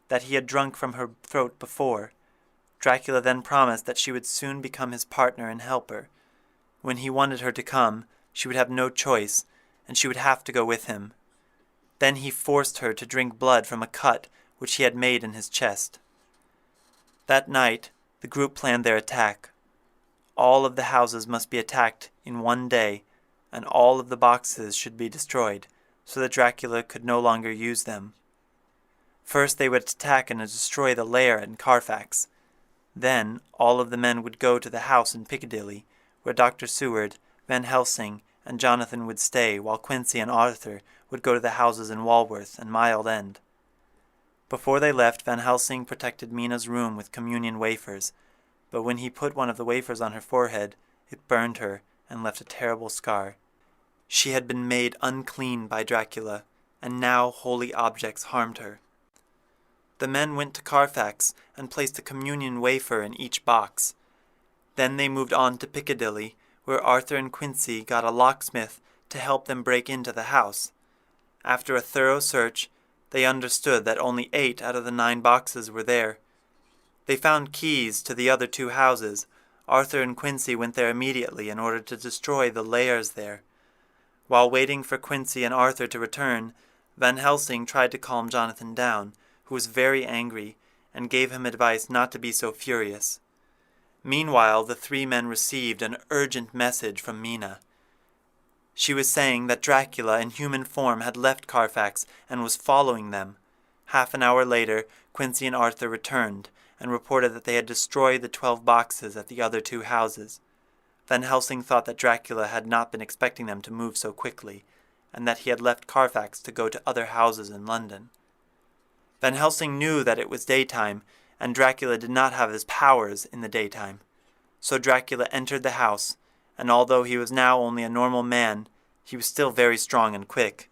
that he had drunk from her throat before. Dracula then promised that she would soon become his partner and helper. When he wanted her to come, she would have no choice, and she would have to go with him. Then he forced her to drink blood from a cut which he had made in his chest. That night, the group planned their attack. All of the houses must be attacked in one day, and all of the boxes should be destroyed, so that Dracula could no longer use them. First they would attack and destroy the lair in Carfax. Then all of the men would go to the house in Piccadilly, where Dr. Seward, Van Helsing, and Jonathan would stay, while Quincy and Arthur would go to the houses in Walworth and Mile End. Before they left, Van Helsing protected Mina's room with communion wafers, but when he put one of the wafers on her forehead, it burned her and left a terrible scar. She had been made unclean by Dracula, and now holy objects harmed her. The men went to Carfax and placed a communion wafer in each box. Then they moved on to Piccadilly, where Arthur and Quincy got a locksmith to help them break into the house. After a thorough search, they understood that only 8 out of the 9 boxes were there. They found keys to the other 2 houses. Arthur and Quincy went there immediately in order to destroy the lairs there. While waiting for Quincy and Arthur to return, Van Helsing tried to calm Jonathan down, who was very angry, and gave him advice not to be so furious. Meanwhile, the 3 men received an urgent message from Mina. She was saying that Dracula in human form had left Carfax and was following them. Half an hour later, Quincy and Arthur returned and reported that they had destroyed the 12 boxes at the other 2 houses. Van Helsing thought that Dracula had not been expecting them to move so quickly, and that he had left Carfax to go to other houses in London. Van Helsing knew that it was daytime, and Dracula did not have his powers in the daytime. So Dracula entered the house, and although he was now only a normal man, he was still very strong and quick.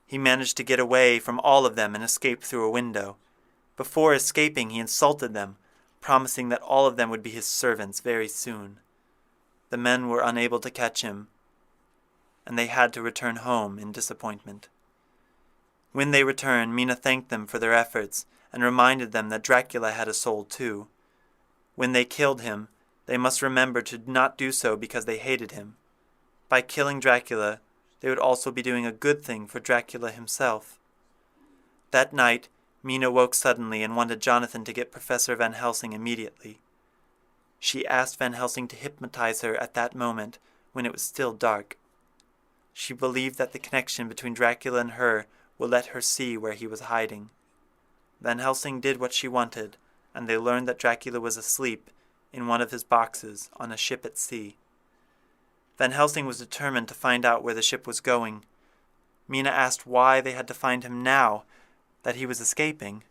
He managed to get away from all of them and escape through a window. Before escaping, he insulted them, promising that all of them would be his servants very soon. The men were unable to catch him, and they had to return home in disappointment. When they returned, Mina thanked them for their efforts and reminded them that Dracula had a soul too. When they killed him, they must remember to not do so because they hated him. By killing Dracula, they would also be doing a good thing for Dracula himself. That night, Mina woke suddenly and wanted Jonathan to get Professor Van Helsing immediately. She asked Van Helsing to hypnotize her at that moment when it was still dark. She believed that the connection between Dracula and her would let her see where he was hiding. Van Helsing did what she wanted, and they learned that Dracula was asleep in one of his boxes on a ship at sea. Van Helsing was determined to find out where the ship was going. Mina asked why they had to find him now, that he was escaping.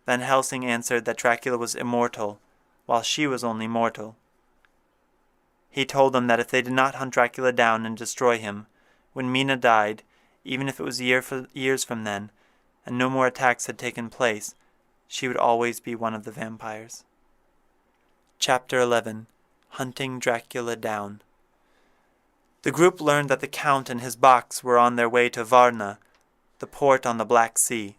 Van Helsing answered that Dracula was immortal, while she was only mortal. He told them that if they did not hunt Dracula down and destroy him, when Mina died, even if it was years from then, and no more attacks had taken place, she would always be one of the vampires. Chapter 11. Hunting Dracula Down. The group learned that the Count and his box were on their way to Varna, the port on the Black Sea.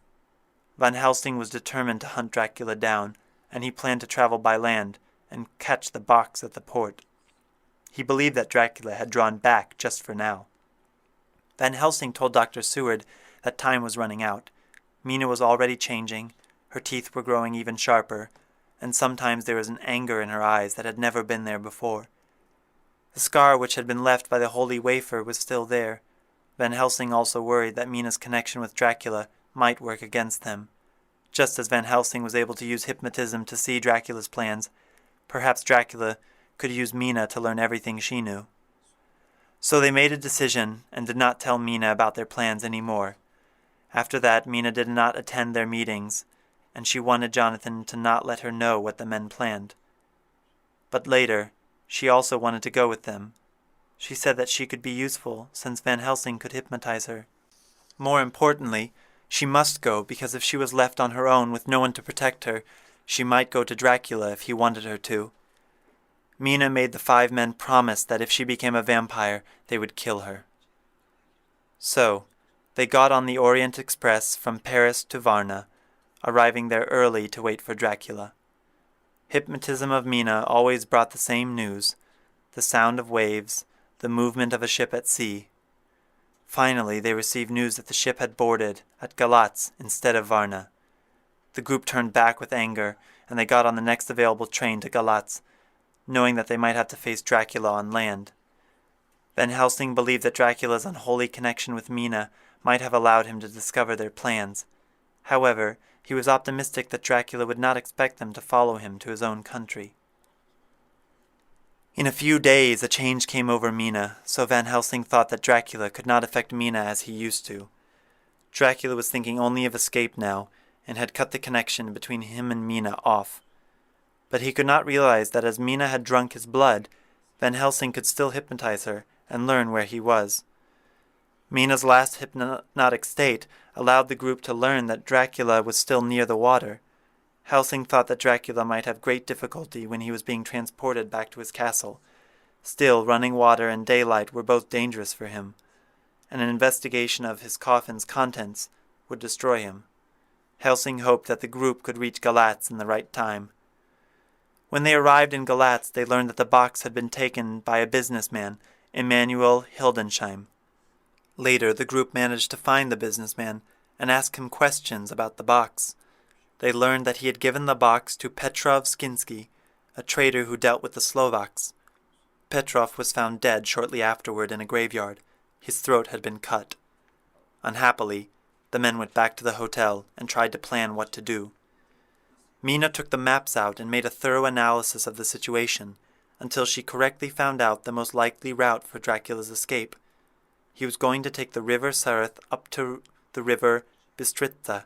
Van Helsing was determined to hunt Dracula down, and he planned to travel by land and catch the box at the port. He believed that Dracula had drawn back just for now. Van Helsing told Dr. Seward that time was running out. Mina was already changing, her teeth were growing even sharper, and sometimes there was an anger in her eyes that had never been there before. The scar which had been left by the holy wafer was still there. Van Helsing also worried that Mina's connection with Dracula might work against them. Just as Van Helsing was able to use hypnotism to see Dracula's plans, perhaps Dracula could use Mina to learn everything she knew. So they made a decision and did not tell Mina about their plans any more. After that, Mina did not attend their meetings, and she wanted Jonathan to not let her know what the men planned. But later, she also wanted to go with them. She said that she could be useful, since Van Helsing could hypnotize her. More importantly, she must go, because if she was left on her own with no one to protect her, she might go to Dracula if he wanted her to. Mina made the 5 men promise that if she became a vampire, they would kill her. So, they got on the Orient Express from Paris to Varna, arriving there early to wait for Dracula. Hypnotism of Mina always brought the same news, the sound of waves, the movement of a ship at sea. Finally, they received news that the ship had boarded at Galatz instead of Varna. The group turned back with anger, and they got on the next available train to Galatz, knowing that they might have to face Dracula on land. Van Helsing believed that Dracula's unholy connection with Mina might have allowed him to discover their plans. However, he was optimistic that Dracula would not expect them to follow him to his own country. In a few days a change came over Mina, so Van Helsing thought that Dracula could not affect Mina as he used to. Dracula was thinking only of escape now, and had cut the connection between him and Mina off. But he could not realize that as Mina had drunk his blood, Van Helsing could still hypnotize her and learn where he was. Mina's last hypnotic state allowed the group to learn that Dracula was still near the water. Helsing thought that Dracula might have great difficulty when he was being transported back to his castle. Still, running water and daylight were both dangerous for him, and an investigation of his coffin's contents would destroy him. Helsing hoped that the group could reach Galatz in the right time. When they arrived in Galatz, they learned that the box had been taken by a businessman, Emanuel Hildensheim. Later, the group managed to find the businessman and ask him questions about the box. They learned that he had given the box to Petrov Skinsky, a trader who dealt with the Slovaks. Petrov was found dead shortly afterward in a graveyard. His throat had been cut. Unhappily, the men went back to the hotel and tried to plan what to do. Mina took the maps out and made a thorough analysis of the situation, until she correctly found out the most likely route for Dracula's escape. He was going to take the river Sareth up to the river Bystritza,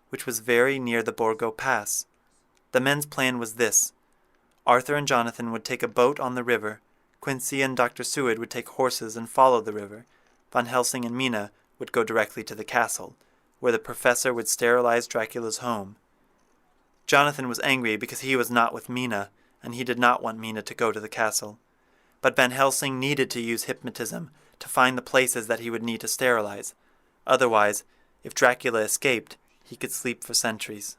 which was very near the Borgo Pass. The men's plan was this. Arthur and Jonathan would take a boat on the river. Quincy and Dr. Seward would take horses and follow the river. Van Helsing and Mina would go directly to the castle, where the professor would sterilize Dracula's home. Jonathan was angry because he was not with Mina, and he did not want Mina to go to the castle. But Van Helsing needed to use hypnotism to find the places that he would need to sterilize. Otherwise, if Dracula escaped, he could sleep for centuries.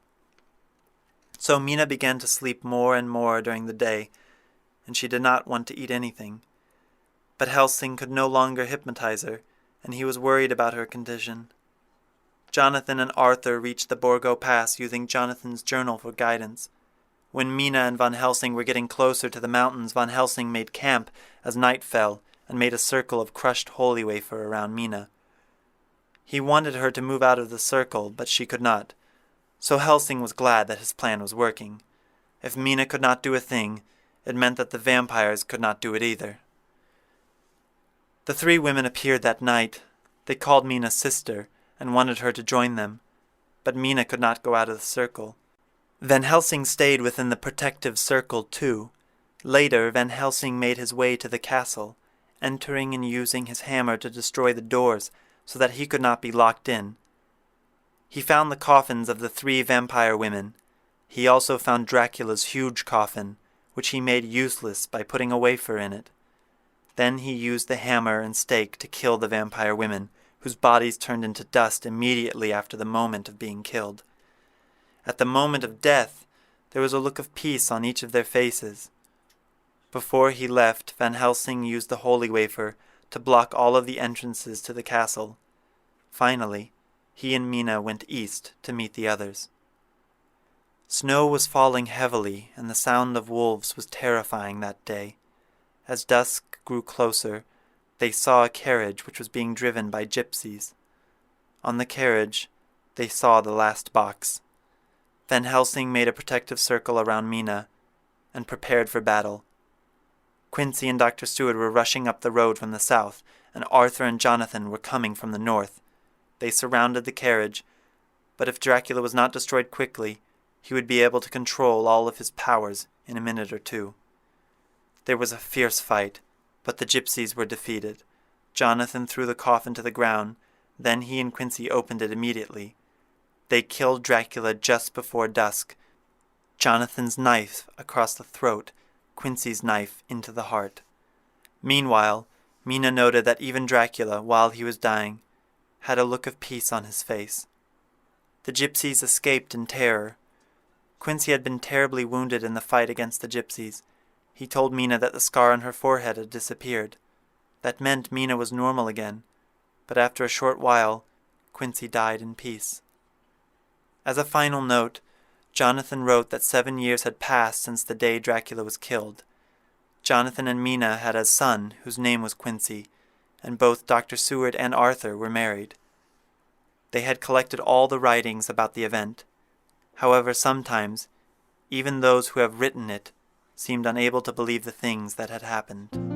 So Mina began to sleep more and more during the day, and she did not want to eat anything. But Helsing could no longer hypnotize her, and he was worried about her condition. Jonathan and Arthur reached the Borgo Pass using Jonathan's journal for guidance. When Mina and Van Helsing were getting closer to the mountains, Van Helsing made camp as night fell and made a circle of crushed holy wafer around Mina. He wanted her to move out of the circle, but she could not. So Helsing was glad that his plan was working. If MINA could not do a thing, it meant that the vampires could not do it either. The three women appeared that night. They called MINA sister and wanted her to join them, but MINA could not go out of the circle. Van Helsing stayed within the protective circle too. Later, Van Helsing made his way to the castle, entering and using his hammer to destroy the doors so that he could not be locked in. He found the coffins of the three vampire women. He also found Dracula's huge coffin, which he made useless by putting a wafer in it. Then he used the hammer and stake to kill the vampire women, whose bodies turned into dust immediately after the moment of being killed. At the moment of death, there was a look of peace on each of their faces. Before he left, Van Helsing used the holy wafer to block all of the entrances to the castle. Finally, he and MINA went east to meet the others. Snow was falling heavily, and the sound of wolves was terrifying that day. As dusk grew closer, they saw a carriage which was being driven by gypsies. On the carriage, they saw the last box. Van Helsing made a protective circle around MINA and prepared for battle. Quincy and Dr. Seward were rushing up the road from the south, and Arthur and Jonathan were coming from the north. They surrounded the carriage, but if Dracula was not destroyed quickly, he would be able to control all of his powers in a minute or two. There was a fierce fight, but the gypsies were defeated. Jonathan threw the coffin to the ground, then he and Quincy opened it immediately. They killed Dracula just before dusk. Jonathan's knife across the throat, Quincy's knife into the heart. Meanwhile, MINA noted that even Dracula, while he was dying, had a look of peace on his face. The gypsies escaped in terror. Quincy had been terribly wounded in the fight against the gypsies. He told MINA that the scar on her forehead had disappeared. That meant MINA was normal again, but after a short while, Quincy died in peace. As a final note, Jonathan wrote that 7 years had passed since the day Dracula was killed. Jonathan and MINA had a son whose name was Quincy, and both Dr. Seward and Arthur were married. They had collected all the writings about the event. However, sometimes, even those who have written it seemed unable to believe the things that had happened.